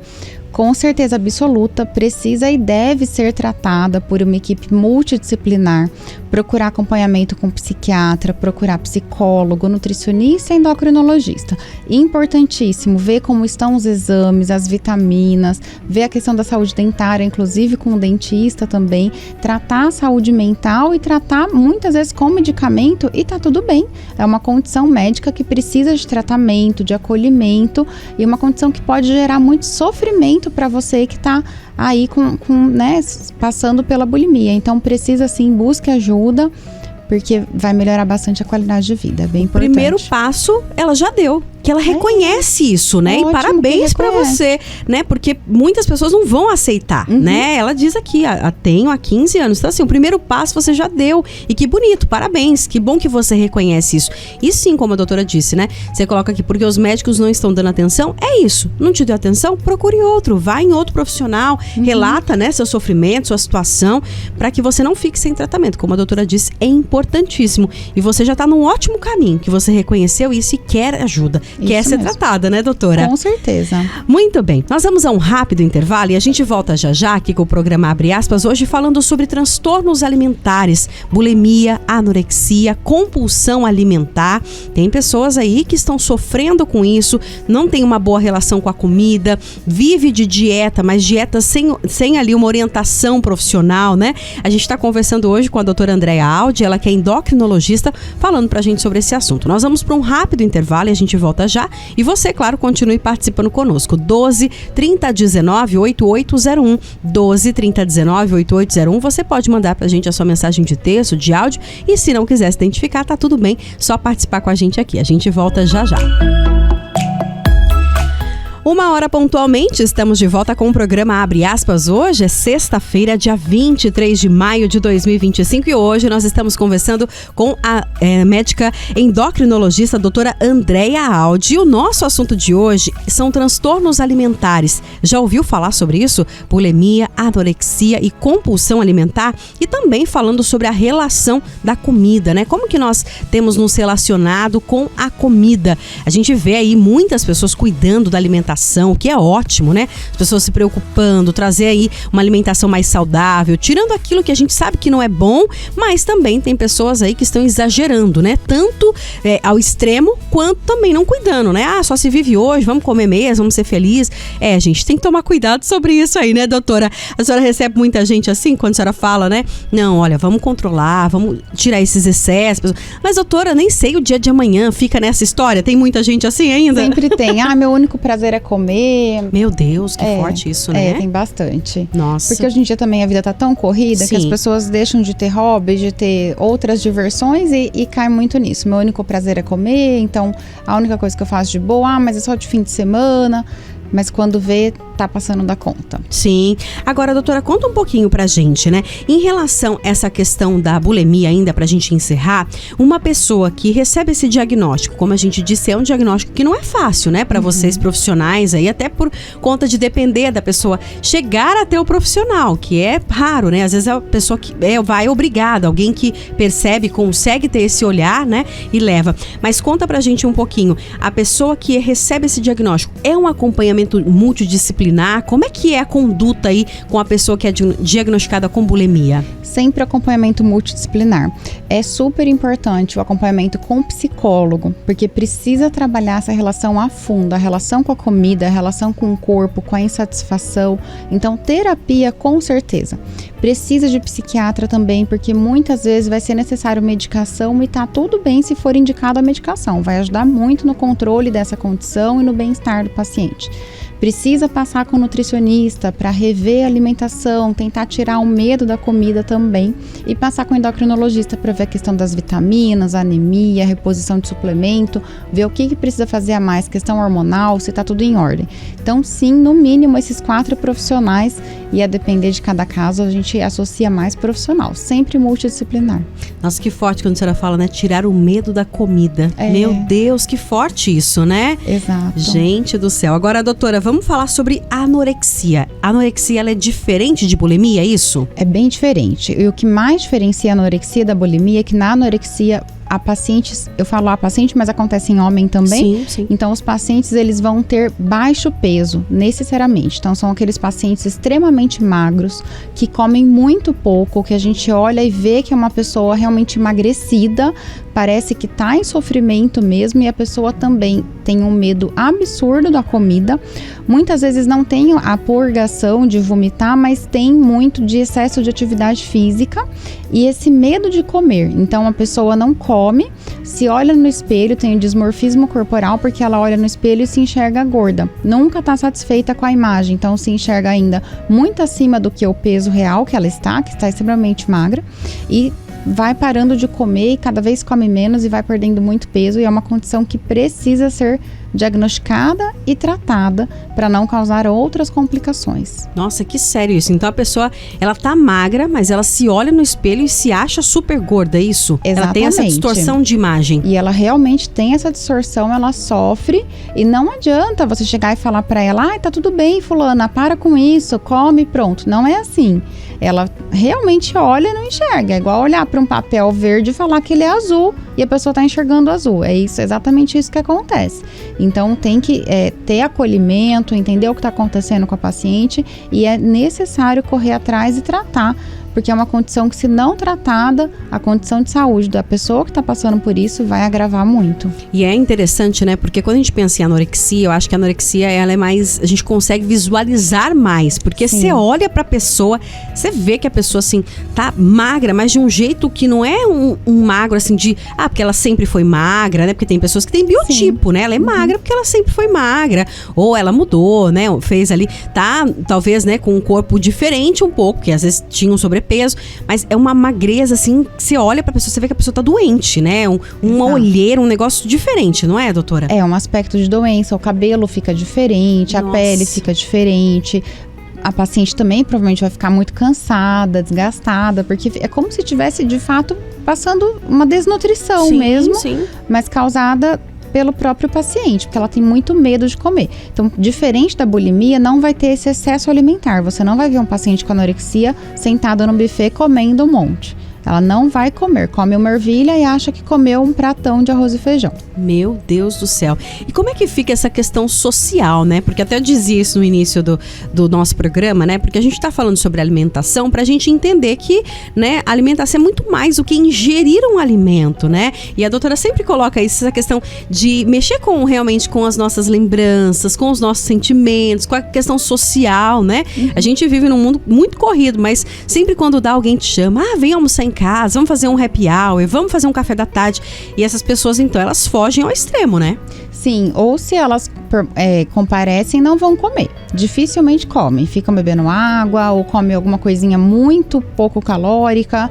Com certeza absoluta, precisa e deve ser tratada por uma equipe multidisciplinar, procurar acompanhamento com psiquiatra, procurar psicólogo, nutricionista e endocrinologista. Importantíssimo ver como estão os exames, as vitaminas, ver a questão da saúde dentária, inclusive com o dentista também, tratar a saúde mental e tratar muitas vezes com medicamento e tá tudo bem. É uma condição médica que precisa de tratamento, de acolhimento e uma condição que pode gerar muito sofrimento para você que está aí né, passando pela bulimia. Então precisa sim, busque ajuda, porque vai melhorar bastante a qualidade de vida, é bem importante. O primeiro passo ela já deu, que ela reconhece isso, né? Ótimo, e parabéns pra você, né? Porque muitas pessoas não vão aceitar, né? Ela diz aqui, tenho há 15 anos. Então assim, o primeiro passo você já deu. E que bonito, parabéns. Que bom que você reconhece isso. E sim, como a doutora disse, né? Você coloca aqui, porque os médicos não estão dando atenção. É isso. Não te deu atenção? Procure outro. Vá em outro profissional. Relata, né? Seu sofrimento, sua situação, para que você não fique sem tratamento. Como a doutora disse, é importantíssimo. E você já tá num ótimo caminho, que você reconheceu isso e quer ajuda. Quer ser tratada, né, doutora? Com certeza. Muito bem. Nós vamos a um rápido intervalo e a gente volta já aqui com o programa Abre Aspas, hoje falando sobre transtornos alimentares, bulimia, anorexia, compulsão alimentar. Tem pessoas aí que estão sofrendo com isso, não tem uma boa relação com a comida, vive de dieta, mas dieta sem ali uma orientação profissional, né? A gente está conversando hoje com a doutora Andréa Aldi, ela que é endocrinologista, falando pra gente sobre esse assunto. Nós vamos para um rápido intervalo e a gente volta já. E você, claro, continue participando conosco. 12 3019 8801. 12 3019 8801. Você pode mandar pra gente a sua mensagem de texto, de áudio. E se não quiser se identificar, tá tudo bem. Só participar com a gente aqui. A gente volta já. 1h pontualmente, estamos de volta com o programa Abre Aspas. Hoje é sexta-feira, dia 23 de maio de 2025 e hoje nós estamos conversando com a médica endocrinologista, doutora Andréa Aldi. E o nosso assunto de hoje são transtornos alimentares. Já ouviu falar sobre isso? Bulimia, anorexia e compulsão alimentar? E também falando sobre a relação da comida, né? Como que nós temos nos relacionado com a comida? A gente vê aí muitas pessoas cuidando da alimentação, o que é ótimo, né? As pessoas se preocupando, trazer aí uma alimentação mais saudável, tirando aquilo que a gente sabe que não é bom, mas também tem pessoas aí que estão exagerando, né? Tanto ao extremo, quanto também não cuidando, né? Só se vive hoje, vamos comer mesmo, vamos ser felizes. Gente, tem que tomar cuidado sobre isso aí, né, doutora? A senhora recebe muita gente assim, quando a senhora fala, né? Não, olha, vamos controlar, vamos tirar esses excessos. Mas, doutora, nem sei o dia de amanhã, fica nessa história? Tem muita gente assim ainda? Sempre tem. Meu único prazer é comer. Meu Deus, que forte isso, né? Tem bastante. Nossa. Porque hoje em dia também a vida tá tão corrida que as pessoas deixam de ter hobby, de ter outras diversões e cai muito nisso. Meu único prazer é comer, então a única coisa que eu faço de boa, mas é só de fim de semana. Mas quando vê, tá passando da conta. Sim. Agora, doutora, conta um pouquinho pra gente, né? Em relação a essa questão da bulimia ainda, pra gente encerrar, uma pessoa que recebe esse diagnóstico, como a gente disse, é um diagnóstico que não é fácil, né? Pra vocês profissionais aí, até por conta de depender da pessoa chegar até o profissional, que é raro, né? Às vezes é a pessoa que vai obrigada, alguém que percebe, consegue ter esse olhar, né? E leva. Mas conta pra gente um pouquinho, a pessoa que recebe esse diagnóstico, é um acompanhamento multidisciplinar? Como é que é a conduta aí com a pessoa que é diagnosticada com bulimia? Sempre acompanhamento multidisciplinar. É super importante o acompanhamento com psicólogo, porque precisa trabalhar essa relação a fundo, a relação com a comida, a relação com o corpo, com a insatisfação. Então, terapia com certeza. Precisa de psiquiatra também, porque muitas vezes vai ser necessário medicação e tá tudo bem se for indicada a medicação. Vai ajudar muito no controle dessa condição e no bem-estar do paciente. Precisa passar com o nutricionista para rever a alimentação, tentar tirar o medo da comida também e passar com o endocrinologista para ver a questão das vitaminas, anemia, reposição de suplemento, ver o que precisa fazer a mais, questão hormonal, se está tudo em ordem. Então, sim, no mínimo esses 4 profissionais, e a depender de cada caso, a gente associa mais profissional, sempre multidisciplinar. Nossa, que forte quando a senhora fala, né? Tirar o medo da comida. Meu Deus, que forte isso, né? Exato. Gente do céu. Agora, doutora, vamos falar sobre anorexia. A anorexia, ela é diferente de bulimia, é isso? É bem diferente. E o que mais diferencia a anorexia da bulimia é que na anorexia a pacientes, eu falo a paciente, mas acontece em homem também. Sim, sim. Então, os pacientes, eles vão ter baixo peso, necessariamente. Então, são aqueles pacientes extremamente magros, que comem muito pouco, que a gente olha e vê que é uma pessoa realmente emagrecida, parece que tá em sofrimento mesmo, e a pessoa também tem um medo absurdo da comida. Muitas vezes não tem a purgação de vomitar, mas tem muito de excesso de atividade física e esse medo de comer. Então, a pessoa não come, se olha no espelho, tem o dismorfismo corporal, porque ela olha no espelho e se enxerga gorda. Nunca está satisfeita com a imagem, então se enxerga ainda muito acima do que o peso real que ela está, que está extremamente magra, e vai parando de comer e cada vez come menos e vai perdendo muito peso, e é uma condição que precisa ser diagnosticada e tratada para não causar outras complicações. Nossa, que sério isso. Então a pessoa, ela tá magra, mas ela se olha no espelho e se acha super gorda, é isso? Exatamente. Ela tem essa distorção de imagem. E ela realmente tem essa distorção, ela sofre, e não adianta você chegar e falar para ela, tá tudo bem, fulana, para com isso, come, pronto. Não é assim. Ela realmente olha e não enxerga. É igual olhar para um papel verde e falar que ele é azul e a pessoa está enxergando azul. É isso, exatamente isso que acontece. Então tem que ter acolhimento, entender o que está acontecendo com a paciente, e é necessário correr atrás e tratar, porque é uma condição que, se não tratada, a condição de saúde da pessoa que está passando por isso vai agravar muito. E é interessante, né? Porque quando a gente pensa em anorexia, eu acho que a anorexia, ela é mais, a gente consegue visualizar mais, porque você olha pra pessoa, você vê que a pessoa, assim, tá magra, mas de um jeito que não é um magro, assim, de, porque ela sempre foi magra, né? Porque tem pessoas que têm biotipo, né? Ela é magra porque ela sempre foi magra, ou ela mudou, né? Fez ali, tá, talvez, né, com um corpo diferente um pouco, que às vezes tinha um sobrepeso, mas é uma magreza, assim, que você olha pra pessoa, você vê que a pessoa tá doente, né? Uma olheira, um negócio diferente, não é, doutora? É um aspecto de doença, o cabelo fica diferente, a pele fica diferente. A paciente também provavelmente vai ficar muito cansada, desgastada, porque é como se tivesse, de fato, passando uma desnutrição mesmo, mas causada pelo próprio paciente, porque ela tem muito medo de comer. Então, diferente da bulimia, não vai ter esse excesso alimentar. Você não vai ver um paciente com anorexia sentado no buffet comendo um monte. Ela não vai comer, come uma ervilha e acha que comeu um pratão de arroz e feijão. Meu Deus do céu. E como é que fica essa questão social, né? Porque até eu dizia isso no início do nosso programa, né? Porque a gente tá falando sobre alimentação pra gente entender que, né, a alimentação é muito mais do que ingerir um alimento, né? E a doutora sempre coloca isso, essa questão de mexer realmente com as nossas lembranças, com os nossos sentimentos, com a questão social, né? A gente vive num mundo muito corrido, mas sempre quando alguém te chama, vem almoçar em casa, vamos fazer um happy hour, vamos fazer um café da tarde. E essas pessoas, então, elas fogem ao extremo, né? Sim, ou se elas comparecem, não vão comer. Dificilmente comem, ficam bebendo água ou comem alguma coisinha muito pouco calórica.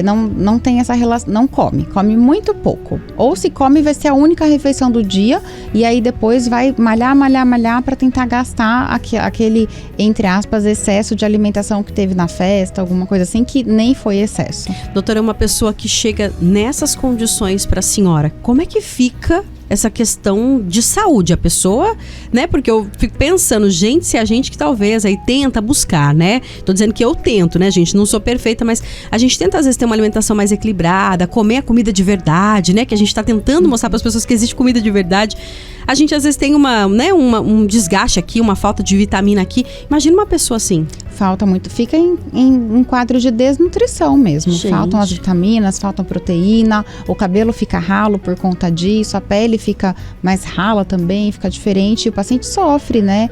Não tem essa relação, não come muito pouco. Ou se come, vai ser a única refeição do dia e aí depois vai malhar para tentar gastar aquele, entre aspas, excesso de alimentação que teve na festa, alguma coisa assim, que nem foi excesso. Doutora, uma pessoa que chega nessas condições para a senhora, como é que fica essa questão de saúde? A pessoa, né? Porque eu fico pensando, gente, se a gente que talvez aí tenta buscar, né? Tô dizendo que eu tento, né, gente? Não sou perfeita, mas a gente tenta às vezes ter uma alimentação mais equilibrada, comer a comida de verdade, né? Que a gente tá tentando mostrar para as pessoas que existe comida de verdade. A gente às vezes tem um desgaste aqui, uma falta de vitamina aqui. Imagina uma pessoa assim. Falta muito, fica em quadro de desnutrição mesmo. Gente. Faltam as vitaminas, faltam proteína, o cabelo fica ralo por conta disso, a pele fica mais rala também, fica diferente, e o paciente sofre, né?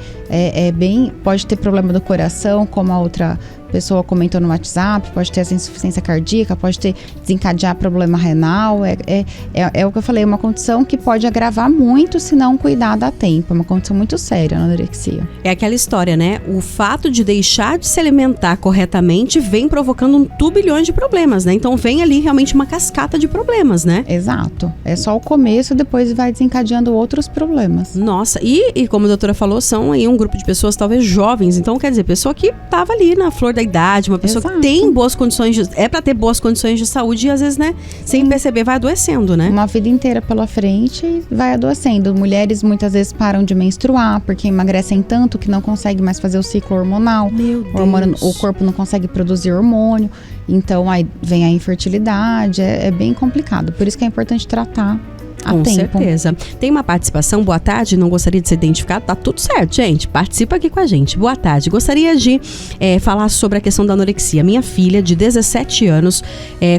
Pode ter problema do coração, como a outra pessoa comentou no WhatsApp, pode ter essa insuficiência cardíaca, pode desencadear problema renal, é o que eu falei, é uma condição que pode agravar muito se não cuidar a tempo, é uma condição muito séria na anorexia. É aquela história, né? O fato de deixar de se alimentar corretamente vem provocando um turbilhão de problemas, né? Então vem ali realmente uma cascata de problemas, né? Exato, é só o começo, depois vai desencadeando outros problemas. Nossa, e como a doutora falou, são aí um grupo de pessoas talvez jovens, então quer dizer, pessoa que tava ali na flor da idade, uma pessoa Exato. Que tem boas condições, para ter boas condições de saúde e às vezes, né, sem perceber vai adoecendo, né? Uma vida inteira pela frente e vai adoecendo. Mulheres muitas vezes param de menstruar porque emagrecem tanto que não conseguem mais fazer o ciclo hormonal. Meu Deus. O corpo não consegue produzir hormônio, então aí vem a infertilidade, é bem complicado. Por isso que é importante tratar Com certeza. Tem uma participação. Boa tarde, não gostaria de ser identificado. Tá tudo certo, gente. Participa aqui com a gente. Boa tarde. Gostaria de falar sobre a questão da anorexia. Minha filha, de 17 anos,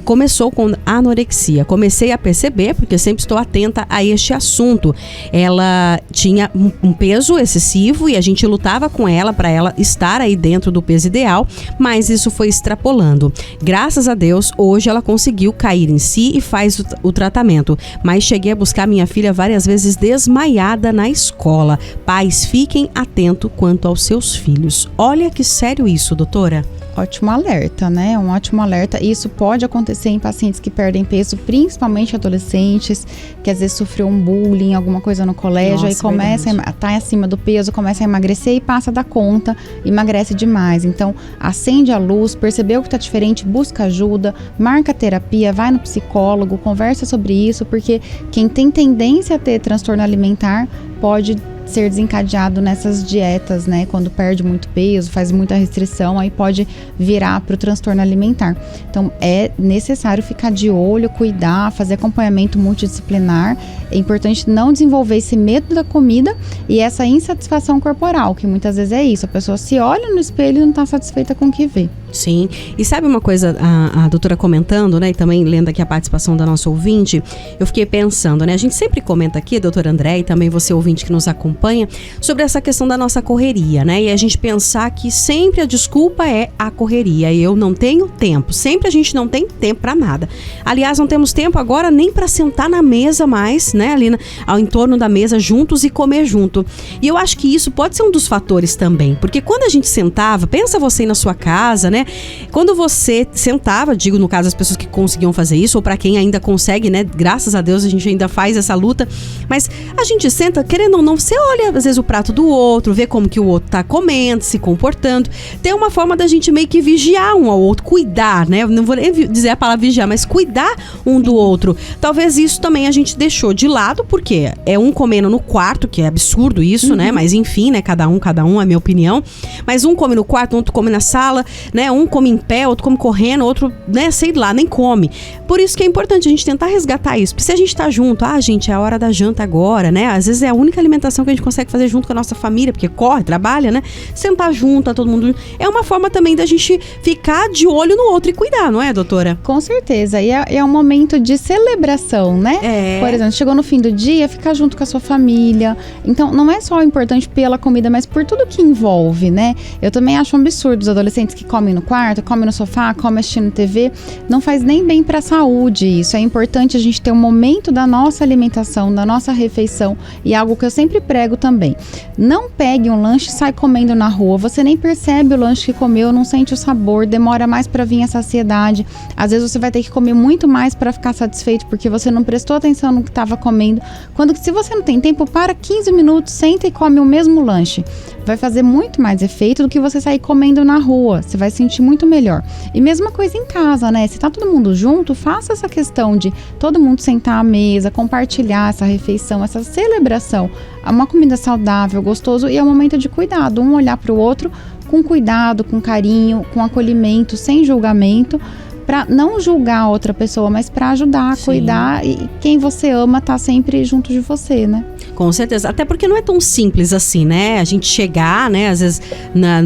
começou com anorexia. Comecei a perceber, porque sempre estou atenta a este assunto. Ela tinha um peso excessivo e a gente lutava com ela para ela estar aí dentro do peso ideal, mas isso foi extrapolando. Graças a Deus, hoje ela conseguiu cair em si e faz o tratamento. Mas cheguei a buscar minha filha várias vezes desmaiada na escola. Pais, fiquem atentos quanto aos seus filhos. Olha que sério isso, doutora. Ótimo alerta, né? Um ótimo alerta. Isso pode acontecer em pacientes que perdem peso, principalmente adolescentes, que às vezes sofreu um bullying, alguma coisa no colégio, aí começa a estar acima do peso, começa a emagrecer e passa da conta, emagrece demais. Então, acende a luz, percebeu que está diferente, busca ajuda, marca terapia, vai no psicólogo, conversa sobre isso, porque quem tem tendência a ter transtorno alimentar pode ser desencadeado nessas dietas, né? Quando perde muito peso, faz muita restrição, aí pode virar para o transtorno alimentar. Então, é necessário ficar de olho, cuidar, fazer acompanhamento multidisciplinar. É importante não desenvolver esse medo da comida e essa insatisfação corporal, que muitas vezes é isso. A pessoa se olha no espelho e não está satisfeita com o que vê. Sim, e sabe uma coisa, a doutora comentando, né, e também lendo aqui a participação da nossa ouvinte, eu fiquei pensando, né, a gente sempre comenta aqui, doutora André, e também você ouvinte que nos acompanha, sobre essa questão da nossa correria, né, e a gente pensar que sempre a desculpa é a correria, e eu não tenho tempo, sempre a gente não tem tempo pra nada. Aliás, não temos tempo agora nem pra sentar na mesa mais, né, ali ao entorno da mesa juntos e comer junto. E eu acho que isso pode ser um dos fatores também, porque quando a gente sentava, pensa você aí na sua casa, né, quando você sentava, digo no caso as pessoas que conseguiam fazer isso, ou para quem ainda consegue, né, graças a Deus a gente ainda faz essa luta, mas a gente senta, querendo ou não, você olha às vezes o prato do outro, vê como que o outro tá comendo, se comportando, tem uma forma da gente meio que vigiar um ao outro, cuidar, né, não vou nem dizer a palavra vigiar, mas cuidar um do outro. Talvez isso também a gente deixou de lado, porque é um comendo no quarto, que é absurdo isso, né, mas enfim, né, cada um, é a minha opinião, mas um come no quarto, outro come na sala, né, um come em pé, outro come correndo, outro, né, sei lá, nem come. Por isso que é importante a gente tentar resgatar isso. Porque se a gente tá junto, gente, é a hora da janta agora, né? Às vezes é a única alimentação que a gente consegue fazer junto com a nossa família, porque corre, trabalha, né? Sentar junto, todo mundo. É uma forma também da gente ficar de olho no outro e cuidar, não é, doutora? Com certeza. E é um momento de celebração, né? Por exemplo, chegou no fim do dia, ficar junto com a sua família. Então, não é só importante pela comida, mas por tudo que envolve, né? Eu também acho um absurdo os adolescentes que comem no quarto, come no sofá, come assistindo TV, não faz nem bem para a saúde isso. É importante a gente ter um momento da nossa alimentação, da nossa refeição, e algo que eu sempre prego também. Não pegue um lanche e sai comendo na rua, você nem percebe o lanche que comeu, não sente o sabor, demora mais para vir a saciedade. Às vezes você vai ter que comer muito mais para ficar satisfeito, porque você não prestou atenção no que estava comendo. Quando se você não tem tempo, para 15 minutos, senta e come o mesmo lanche. Vai fazer muito mais efeito do que você sair comendo na rua. Você vai sentir muito melhor. E mesma coisa em casa, né? Se tá todo mundo junto, faça essa questão de todo mundo sentar à mesa, compartilhar essa refeição, essa celebração. É uma comida saudável, gostoso, e é um momento de cuidado. Um olhar para o outro com cuidado, com carinho, com acolhimento, sem julgamento, para não julgar a outra pessoa, mas para ajudar, cuidar, e quem você ama tá sempre junto de você, né? Com certeza, até porque não é tão simples assim, né? A gente chegar, né, às vezes,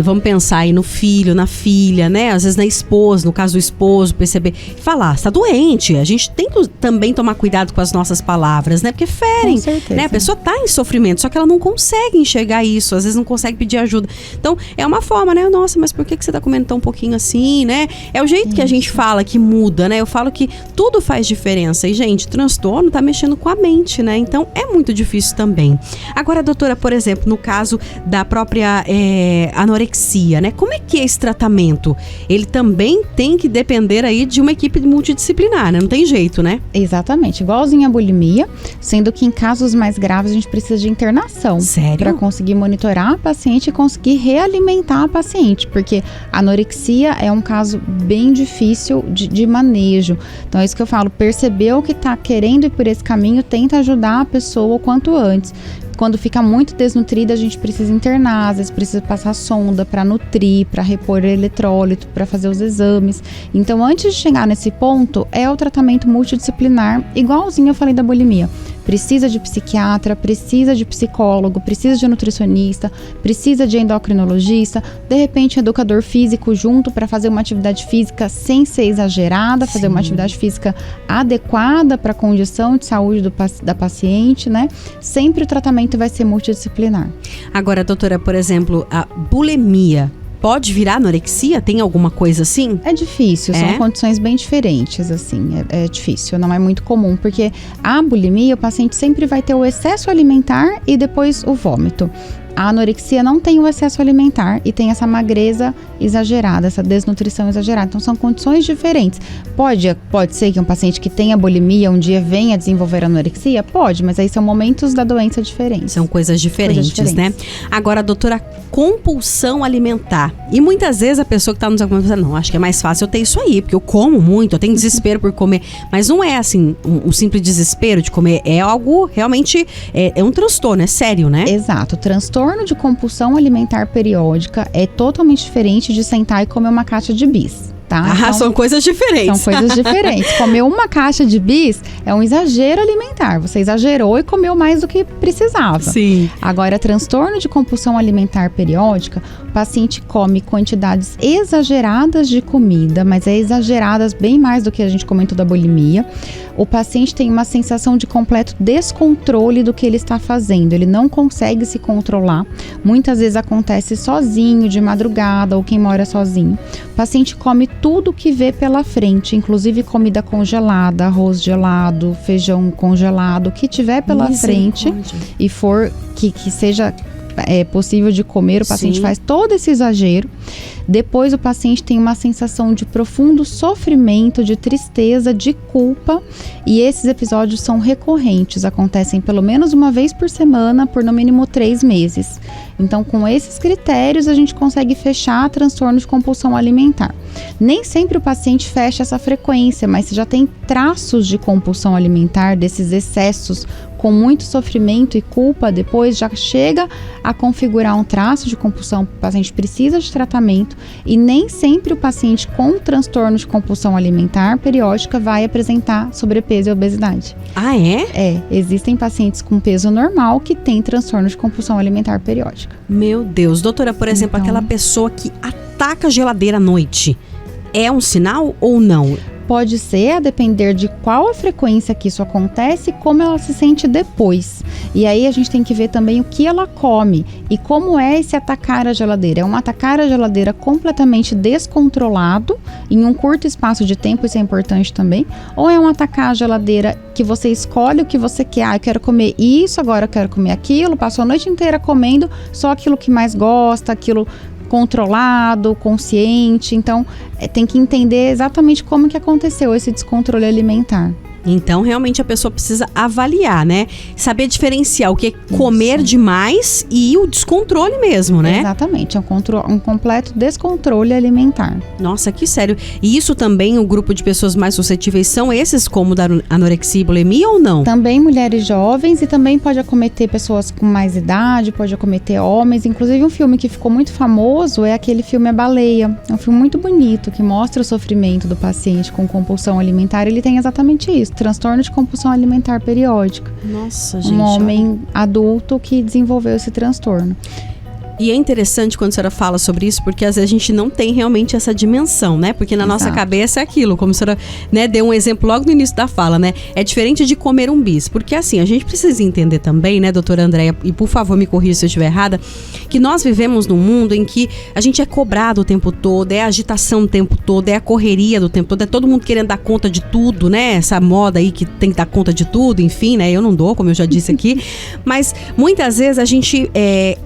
vamos pensar aí no filho, na filha, né? Às vezes na esposa, no caso do esposo, perceber, falar, você tá doente. A gente tem que também tomar cuidado com as nossas palavras, né? Porque ferem, com certeza, né? A pessoa tá em sofrimento, só que ela não consegue enxergar isso, às vezes não consegue pedir ajuda. Então, é uma forma, né? Nossa, mas por que você tá comendo tão pouquinho assim, né? É o jeito que a gente fala que muda, né? Eu falo que tudo faz diferença. E, gente, transtorno tá mexendo com a mente, né? Então, é muito difícil também. Agora, doutora, por exemplo, no caso da própria anorexia, né? Como é que é esse tratamento? Ele também tem que depender aí de uma equipe multidisciplinar, né? Não tem jeito, né? Exatamente, igualzinho a bulimia, sendo que em casos mais graves a gente precisa de internação. Sério? Para conseguir monitorar a paciente e conseguir realimentar a paciente, porque a anorexia é um caso bem difícil de manejo. Então é isso que eu falo, percebeu que está querendo ir por esse caminho, tenta ajudar a pessoa o quanto antes. Quando fica muito desnutrida, a gente precisa internar, às vezes precisa passar sonda para nutrir, para repor eletrólito, para fazer os exames. Então, antes de chegar nesse ponto, é o tratamento multidisciplinar, igualzinho eu falei da bulimia. Precisa de psiquiatra, precisa de psicólogo, precisa de nutricionista, precisa de endocrinologista, de repente educador físico junto para fazer uma atividade física sem ser exagerada, fazer uma atividade física adequada para a condição de saúde da paciente, né? Sempre o tratamento vai ser multidisciplinar. Agora, doutora, por exemplo, a bulimia pode virar anorexia? Tem alguma coisa assim? É difícil, são condições bem diferentes, assim, é difícil, não é muito comum, porque a bulimia, o paciente sempre vai ter o excesso alimentar e depois o vômito. A anorexia não tem o excesso alimentar e tem essa magreza exagerada, essa desnutrição exagerada. Então, são condições diferentes. Pode ser que um paciente que tenha bulimia um dia venha a desenvolver anorexia? Pode, mas aí são momentos da doença diferentes. São coisas diferentes, né? Agora, doutora, compulsão alimentar. E muitas vezes a pessoa que está nos acompanhando, não, acho que é mais fácil eu ter isso aí, porque eu como muito, eu tenho desespero por comer. Mas não é assim, um simples desespero de comer, é algo realmente, é um transtorno, é sério, né? Exato, o transtorno de compulsão alimentar periódica é totalmente diferente de sentar e comer uma caixa de bis. Tá? Então, são coisas diferentes. São coisas diferentes. Comer uma caixa de bis é um exagero alimentar. Você exagerou e comeu mais do que precisava. Sim. Agora, transtorno de compulsão alimentar periódica, o paciente come quantidades exageradas de comida, mas é exageradas bem mais do que a gente comentou da bulimia. O paciente tem uma sensação de completo descontrole do que ele está fazendo. Ele não consegue se controlar. Muitas vezes acontece sozinho, de madrugada, ou quem mora sozinho. O paciente come tudo que vê pela frente, inclusive comida congelada, arroz gelado, feijão congelado, o que tiver pela frente e for que seja possível de comer, o paciente faz todo esse exagero. Depois o paciente tem uma sensação de profundo sofrimento, de tristeza, de culpa, e esses episódios são recorrentes, acontecem pelo menos uma vez por semana, por no mínimo 3 meses. Então, com esses critérios, a gente consegue fechar transtorno de compulsão alimentar. Nem sempre o paciente fecha essa frequência, mas se já tem traços de compulsão alimentar, desses excessos com muito sofrimento e culpa, depois já chega a configurar um traço de compulsão, o paciente precisa de tratamento, e nem sempre o paciente com transtorno de compulsão alimentar periódica vai apresentar sobrepeso e obesidade. Ah, é? Existem pacientes com peso normal que têm transtorno de compulsão alimentar periódica. Meu Deus, doutora, por exemplo, aquela pessoa que ataca a geladeira à noite, é um sinal ou não? pode ser a depender de qual a frequência que isso acontece e como ela se sente depois. E aí a gente tem que ver também o que ela come e como é esse atacar a geladeira. É um atacar a geladeira completamente descontrolado em um curto espaço de tempo, isso é importante também, ou é um atacar a geladeira que você escolhe o que você quer. Eu quero comer isso, agora eu quero comer aquilo, passou a noite inteira comendo só aquilo que mais gosta, aquilo controlado, consciente. Então, tem que entender exatamente como que aconteceu esse descontrole alimentar. Então, realmente, a pessoa precisa avaliar, né? Saber diferenciar o que é comer demais e o descontrole mesmo, né? Exatamente, é um completo descontrole alimentar. Nossa, que sério. E isso também, o grupo de pessoas mais suscetíveis são esses, como da anorexia e bulimia ou não? Também mulheres jovens e também pode acometer pessoas com mais idade, pode acometer homens. Inclusive, um filme que ficou muito famoso é aquele filme A Baleia. É um filme muito bonito, que mostra o sofrimento do paciente com compulsão alimentar. Ele tem exatamente isso. Transtorno de compulsão alimentar periódica. Nossa, gente. Um homem adulto que desenvolveu esse transtorno. E é interessante quando a senhora fala sobre isso, porque às vezes a gente não tem realmente essa dimensão, né? Porque na nossa cabeça é aquilo, como a senhora, né, deu um exemplo logo no início da fala, né? É diferente de comer um bis. Porque assim, a gente precisa entender também, né, doutora Andréia, e por favor me corrija se eu estiver errada, que nós vivemos num mundo em que a gente é cobrado o tempo todo, é agitação o tempo todo, é a correria do tempo todo, é todo mundo querendo dar conta de tudo, né? Essa moda aí que tem que dar conta de tudo, enfim, né? Eu não dou, como eu já disse aqui. Mas muitas vezes a gente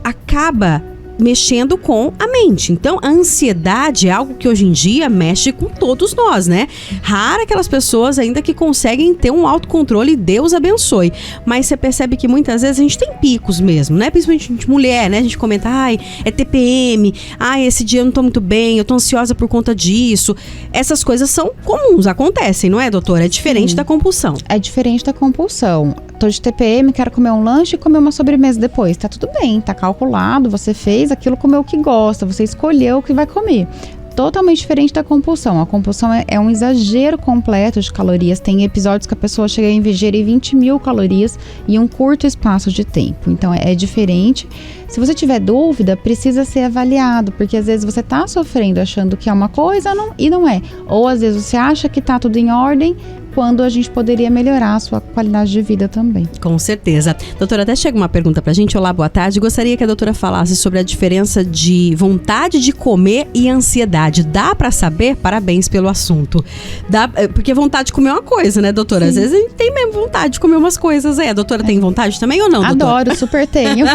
acaba mexendo com a mente. Então, a ansiedade é algo que hoje em dia mexe com todos nós, né? Rara aquelas pessoas ainda que conseguem ter um autocontrole, Deus abençoe. Mas você percebe que muitas vezes a gente tem picos mesmo, né? Principalmente a gente mulher, né? A gente comenta, ai, é TPM, ai, esse dia eu não tô muito bem, eu tô ansiosa por conta disso. Essas coisas são comuns, acontecem, não é, doutora? É diferente da compulsão. É diferente da compulsão. Tô de TPM, quero comer um lanche e comer uma sobremesa depois. Tá tudo bem, tá calculado, você fez aquilo, comeu o que gosta, você escolheu o que vai comer. Totalmente diferente da compulsão. A compulsão é um exagero completo de calorias. Tem episódios que a pessoa chega a ingerir 20 mil calorias em um curto espaço de tempo. Então é diferente. Se você tiver dúvida, precisa ser avaliado, porque às vezes você está sofrendo achando que é uma coisa e não é. Ou às vezes você acha que está tudo em ordem, quando a gente poderia melhorar a sua qualidade de vida também. Com certeza. Doutora, até chega uma pergunta pra gente. Olá, boa tarde. Gostaria que a doutora falasse sobre a diferença de vontade de comer e ansiedade. Dá pra saber? Parabéns pelo assunto. Dá, porque vontade de comer é uma coisa, né, doutora? Sim. Às vezes a gente tem mesmo vontade de comer umas coisas. A doutora tem vontade também ou não, doutora? Adoro, super tenho.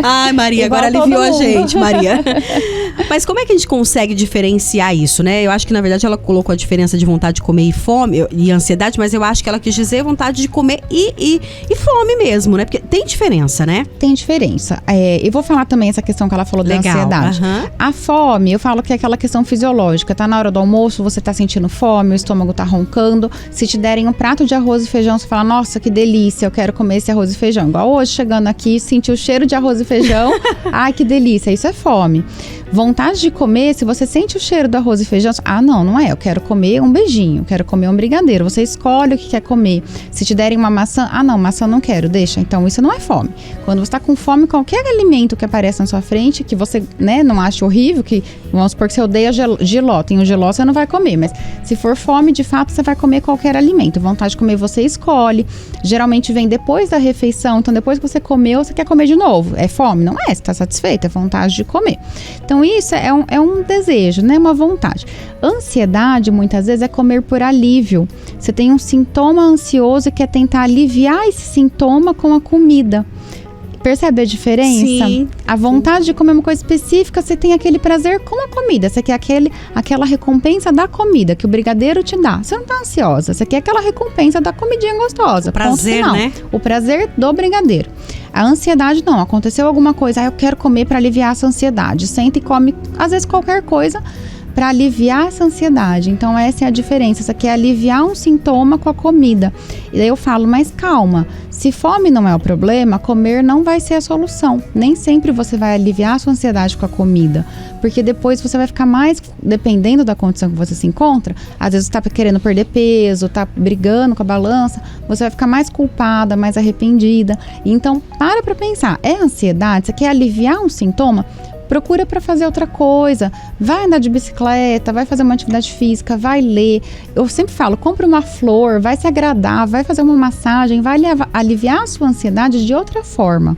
Ai, Maria, agora aliviou a gente, Maria. Mas como é que a gente consegue diferenciar isso, né? Eu acho que, na verdade, ela colocou a diferença de vontade de comer e fome e ansiedade, mas eu acho que ela quis dizer vontade de comer e fome mesmo, né? Porque tem diferença, né? Tem diferença. Eu vou falar também essa questão que ela falou da ansiedade. A fome, eu falo que é aquela questão fisiológica. Tá na hora do almoço, você tá sentindo fome, o estômago tá roncando. Se te derem um prato de arroz e feijão, você fala, nossa, que delícia, eu quero comer esse arroz e feijão. Igual hoje, chegando aqui, senti o cheiro de arroz e feijão. Ai, que delícia, isso é fome. Vontade de comer, se você sente o cheiro do arroz e feijão, não é, eu quero comer um beijinho, eu quero comer um brigadeiro. Você escolhe o que quer comer. Se te derem uma maçã, maçã não quero, deixa. Então isso não é fome. Quando você está com fome, qualquer alimento que aparece na sua frente, que você, né, não acha horrível, que vamos supor que você odeia jiló, tem o jiló, você não vai comer, mas se for fome, de fato, você vai comer qualquer alimento. Vontade de comer, você escolhe. Geralmente vem depois da refeição, então depois que você comeu, você quer comer de novo. É fome? Não é, você está satisfeita, é vontade de comer. Então isso é um desejo, né, uma vontade. Ansiedade, muitas vezes, é comer por alívio. Você tem um sintoma ansioso e quer tentar aliviar esse sintoma com a comida. Percebe a diferença? Sim. A vontade de comer uma coisa específica, você tem aquele prazer com a comida. Você quer aquela recompensa da comida que o brigadeiro te dá. Você não tá ansiosa, você quer aquela recompensa da comidinha gostosa. O prazer, né? O prazer do brigadeiro. A ansiedade não, aconteceu alguma coisa, eu quero comer para aliviar essa ansiedade. Senta e come, às vezes, qualquer coisa para aliviar essa ansiedade. Então essa é a diferença, você quer aliviar um sintoma com a comida. E daí eu falo, mas calma, se fome não é o problema, comer não vai ser a solução. Nem sempre você vai aliviar a sua ansiedade com a comida, porque depois você vai ficar mais, dependendo da condição que você se encontra, às vezes você tá querendo perder peso, tá brigando com a balança, você vai ficar mais culpada, mais arrependida. Então para pensar, é ansiedade, você quer aliviar um sintoma? procura para fazer outra coisa, vai andar de bicicleta, vai fazer uma atividade física, vai ler. Eu sempre falo, compra uma flor, vai se agradar, vai fazer uma massagem, vai aliviar a sua ansiedade de outra forma,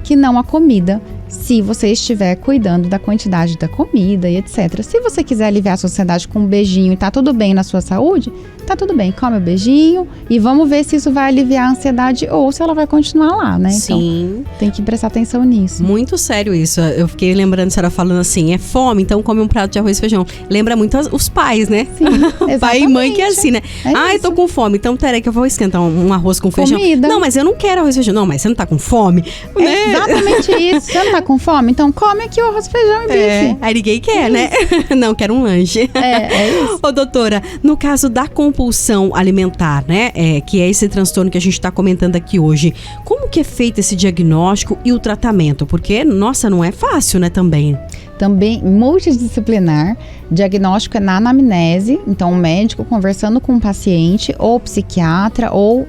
que não a comida, se você estiver cuidando da quantidade da comida e etc. Se você quiser aliviar a sua ansiedade com um beijinho e tá tudo bem na sua saúde, tá tudo bem, come o beijinho e vamos ver se isso vai aliviar a ansiedade ou se ela vai continuar lá, né? Sim. Então, tem que prestar atenção nisso. Muito sério isso. Eu fiquei lembrando a senhora falando assim, é fome, então come um prato de arroz e feijão. Lembra muito os pais, né? Sim, exatamente. Pai e mãe que é assim, né? É eu tô com fome, então peraí que eu vou esquentar um arroz com feijão. Comida. Não, mas eu não quero arroz e feijão. Não, mas você não tá com fome? É exatamente isso. Você não tá com fome? Então come aqui o arroz, feijão e bife. Aí ninguém quer, né? Não, quero um lanche. É isso. Ô, doutora, no caso da compulsão alimentar, né? Que é esse transtorno que a gente tá comentando aqui hoje. Como que é feito esse diagnóstico e o tratamento? Porque, nossa, não é fácil, né, também. Também multidisciplinar, diagnóstico é na anamnese, então o médico conversando com o paciente, ou o psiquiatra, ou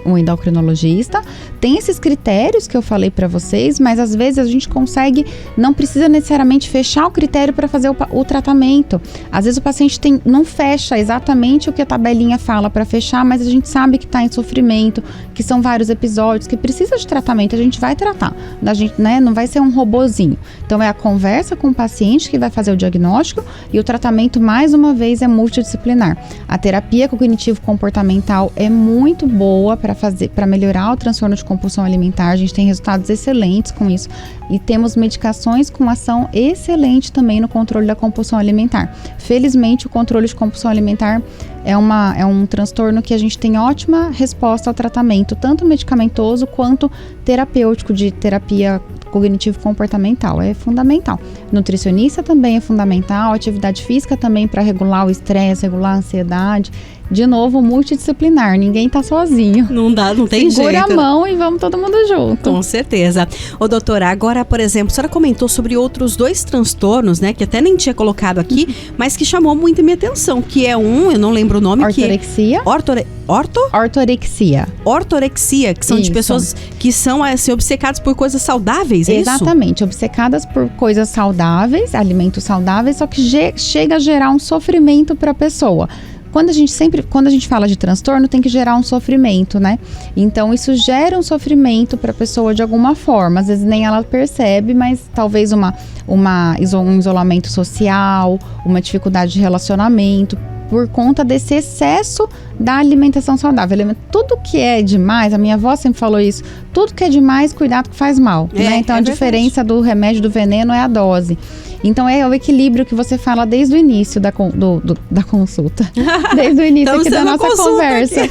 o endocrinologista. Tem esses critérios que eu falei para vocês, mas às vezes a gente consegue, não precisa necessariamente fechar o critério para fazer o tratamento. Às vezes o paciente não fecha exatamente o que a tabelinha fala para fechar, mas a gente sabe que está em sofrimento, que são vários episódios, que precisa de tratamento, a gente vai tratar. A gente, né, não vai ser um robozinho. Então é a conversa com o paciente que vai fazer o diagnóstico e o tratamento, mais uma vez, é multidisciplinar. A terapia cognitivo-comportamental é muito boa para melhorar o transtorno de compulsão alimentar. A gente tem resultados excelentes com isso e temos medicações com ação excelente também no controle da compulsão alimentar. Felizmente, o controle de compulsão alimentar é um transtorno que a gente tem ótima resposta ao tratamento, tanto medicamentoso quanto terapêutico, de terapia cognitivo-comportamental. É fundamental. Nutricionista também é fundamental, atividade física também para regular o estresse, regular a ansiedade. De novo, multidisciplinar, ninguém tá sozinho. Não tem jeito. Segura a mão e vamos todo mundo junto. Com certeza. Ô, doutora, agora, por exemplo, a senhora comentou sobre outros 2 transtornos, né, que até nem tinha colocado aqui, mas que chamou muito a minha atenção, que é eu não lembro o nome. Ortorexia. Ortorexia. Ortorexia, que são de pessoas que são assim, obcecadas por coisas saudáveis, é Exatamente, isso? obcecadas por coisas saudáveis, alimentos saudáveis, só que chega a gerar um sofrimento para a pessoa. Quando a gente fala de transtorno, tem que gerar um sofrimento, né? Então, isso gera um sofrimento para a pessoa de alguma forma. Às vezes nem ela percebe, mas talvez um isolamento social, uma dificuldade de relacionamento, por conta desse excesso da alimentação saudável. Tudo que é demais, a minha avó sempre falou isso, tudo que é demais, cuidado que faz mal, né? Então, a diferença do remédio do veneno é a dose. Então, é o equilíbrio que você fala desde o início da consulta. Desde o início aqui da nossa conversa.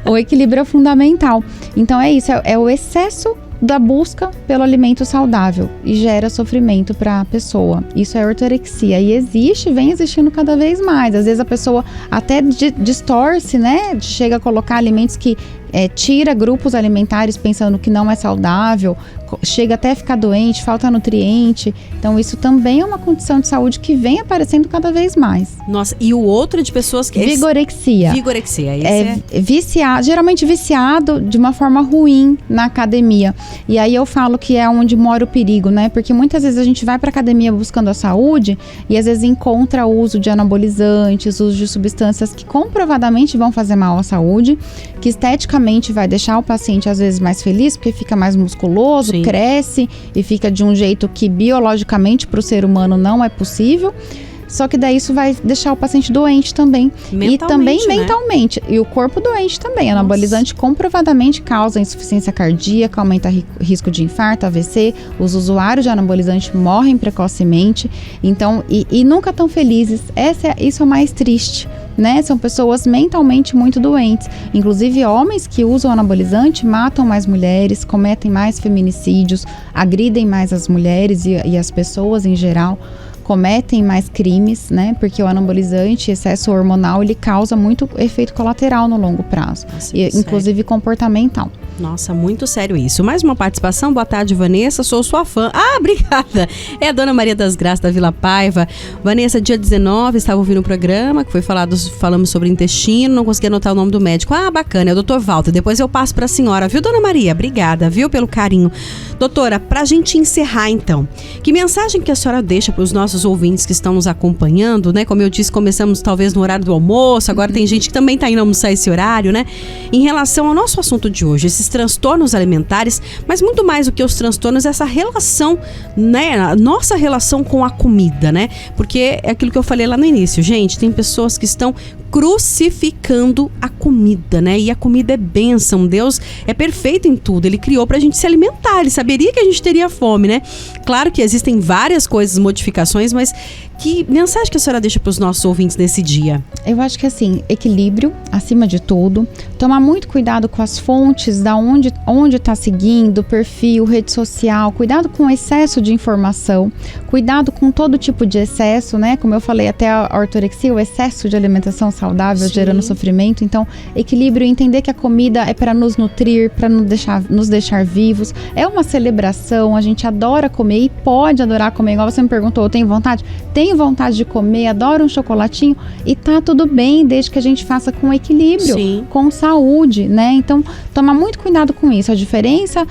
O equilíbrio é fundamental. Então, é isso, é o excesso da busca pelo alimento saudável e gera sofrimento para a pessoa. Isso é ortorexia e vem existindo cada vez mais. Às vezes a pessoa até distorce, né? Chega a colocar alimentos que tira grupos alimentares pensando que não é saudável, chega até a ficar doente, falta nutriente. Então isso também é uma condição de saúde que vem aparecendo cada vez mais. Nossa, e o outro de pessoas que... Vigorexia. Vigorexia, viciado, geralmente viciado de uma forma ruim na academia. E aí eu falo que é onde mora o perigo, né? Porque muitas vezes a gente vai pra academia buscando a saúde e às vezes encontra o uso de anabolizantes, uso de substâncias que comprovadamente vão fazer mal à saúde, que esteticamente vai deixar o paciente às vezes mais feliz, porque fica mais musculoso, Sim. cresce e fica de um jeito que biologicamente para o ser humano não é possível. Só que daí isso vai deixar o paciente doente também. E também mentalmente. E o corpo doente também. Nossa. Anabolizante comprovadamente causa insuficiência cardíaca, aumenta risco de infarto, AVC. Os usuários de anabolizante morrem precocemente. Então, e nunca tão felizes. Isso é o mais triste, né? São pessoas mentalmente muito doentes. Inclusive, homens que usam anabolizante matam mais mulheres, cometem mais feminicídios, agridem mais as mulheres e as pessoas em geral. Cometem mais crimes, né? Porque o anabolizante, excesso hormonal, ele causa muito efeito colateral no longo prazo, inclusive comportamental. Nossa, muito sério isso. Mais uma participação. Boa tarde, Vanessa. Sou sua fã. Ah, obrigada. É a Dona Maria das Graças da Vila Paiva. Vanessa, dia 19, estava ouvindo o programa que foi falamos sobre intestino. Não consegui anotar o nome do médico. Ah, bacana. É o Dr. Walter. Depois eu passo para a senhora. Viu, Dona Maria? Obrigada, viu, pelo carinho. Doutora, pra gente encerrar, então, que mensagem que a senhora deixa para os nossos ouvintes que estão nos acompanhando, né? Como eu disse, começamos talvez no horário do almoço. Agora tem gente que também está indo almoçar esse horário, né? Em relação ao nosso assunto de hoje, esses transtornos alimentares, mas muito mais do que os transtornos, essa relação, né, a nossa relação com a comida, né? Porque é aquilo que eu falei lá no início, gente, tem pessoas que estão crucificando a comida, né? E a comida é bênção, Deus é perfeito em tudo, Ele criou pra gente se alimentar, Ele saberia que a gente teria fome, né? Claro que existem várias coisas, modificações, mas que mensagem que a senhora deixa pros nossos ouvintes nesse dia? Eu acho que assim, equilíbrio, acima de tudo, tomar muito cuidado com as fontes, da onde tá seguindo, perfil, rede social, cuidado com o excesso de informação, cuidado com todo tipo de excesso, né? Como eu falei, até a ortorexia, o excesso de alimentação saudável gerando sofrimento. Então, equilíbrio, entender que a comida é para nos nutrir, para nos deixar vivos. É uma celebração, a gente adora comer e pode adorar comer. Igual você me perguntou, eu tenho vontade? Tenho vontade de comer, adoro um chocolatinho e tá tudo bem, desde que a gente faça com equilíbrio, com saúde, né? Então, tomar muito cuidado com isso. A diferença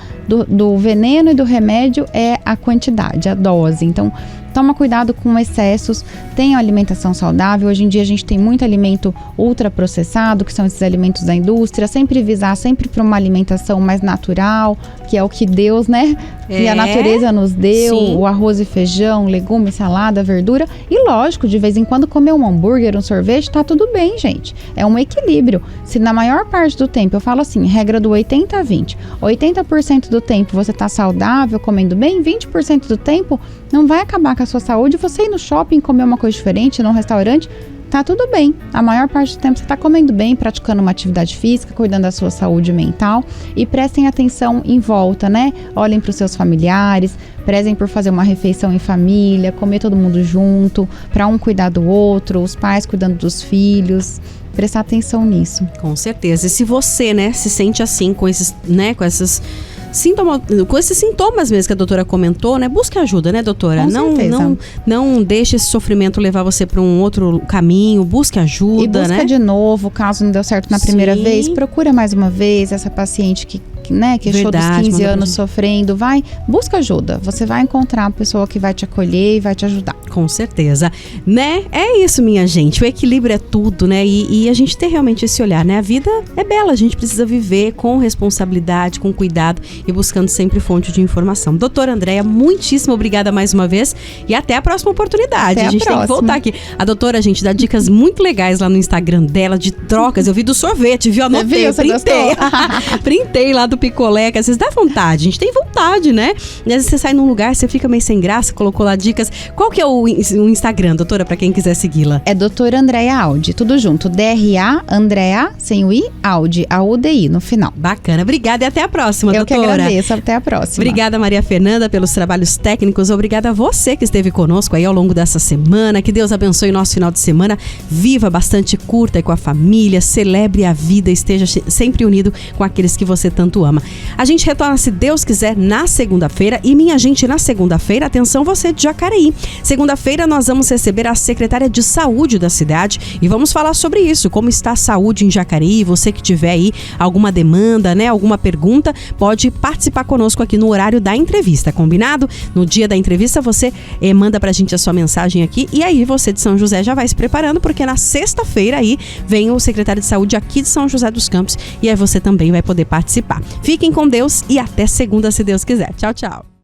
do veneno e do remédio é a quantidade, a dose. Então, toma cuidado com excessos, tenha alimentação saudável. Hoje em dia a gente tem muito alimento ultraprocessado, que são esses alimentos da indústria, sempre visar sempre para uma alimentação mais natural, que é o que Deus, né? Que a natureza nos deu, o arroz e feijão, legumes, salada, verdura. E lógico, de vez em quando comer um hambúrguer, um sorvete, tá tudo bem, gente. É um equilíbrio. Se na maior parte do tempo, eu falo assim, regra do 80-20, 80% do tempo você tá saudável, comendo bem, 20% do tempo não vai acabar com a sua saúde. Você ir no shopping, comer uma coisa diferente, num restaurante, tá tudo bem. A maior parte do tempo você tá comendo bem, praticando uma atividade física, cuidando da sua saúde mental. E prestem atenção em volta, né? Olhem para os seus familiares, prezem por fazer uma refeição em família, comer todo mundo junto, para um cuidar do outro, os pais cuidando dos filhos. Prestar atenção nisso. Com certeza. E se você, né, se sente assim com esses, né, com esses sintomas mesmo que a doutora comentou, né? Busque ajuda, né, doutora? Não deixe esse sofrimento levar você para um outro caminho. Busque ajuda, né? E busca de novo, caso não deu certo na primeira vez, procura mais uma vez essa paciente que achou dos 15 anos sofrendo, busca ajuda. Você vai encontrar uma pessoa que vai te acolher e vai te ajudar. Com certeza, né? É isso, minha gente. O equilíbrio é tudo, né? E a gente ter realmente esse olhar, né? A vida é bela, a gente precisa viver com responsabilidade, com cuidado e buscando sempre fonte de informação. Doutora Andréia, muitíssimo obrigada mais uma vez e até a próxima oportunidade. A gente tem que voltar aqui. A doutora, gente, dá dicas muito legais lá no Instagram dela de trocas. Eu vi do sorvete, viu? Anotei, eu printei. Printei lá do picolé, que às vezes dá vontade, a gente tem vontade, né? E às vezes você sai num lugar, você fica meio sem graça, colocou lá dicas. Qual que é o Instagram, doutora, pra quem quiser segui-la? É doutora Andréia Audi, tudo junto, DRA, Andréia, sem o I, Audi, A-U-D-I no final. Bacana, obrigada e até a próxima, doutora. Eu que agradeço, até a próxima. Obrigada, Maria Fernanda, pelos trabalhos técnicos, obrigada a você que esteve conosco aí ao longo dessa semana, que Deus abençoe o nosso final de semana, viva bastante, curta aí com a família, celebre a vida, esteja sempre unido com aqueles que você tanto ama. A gente retorna, se Deus quiser, na segunda-feira. E minha gente, na segunda-feira, atenção você de Jacareí. Segunda-feira nós vamos receber a secretária de saúde da cidade e vamos falar sobre isso, como está a saúde em Jacareí. Você que tiver aí alguma demanda, né, alguma pergunta, pode participar conosco aqui no horário da entrevista, combinado? No dia da entrevista você manda pra gente a sua mensagem aqui e aí você de São José já vai se preparando, porque na sexta-feira aí vem o secretário de saúde aqui de São José dos Campos e aí você também vai poder participar. Fiquem com Deus e até segunda, se Deus quiser. Tchau, tchau.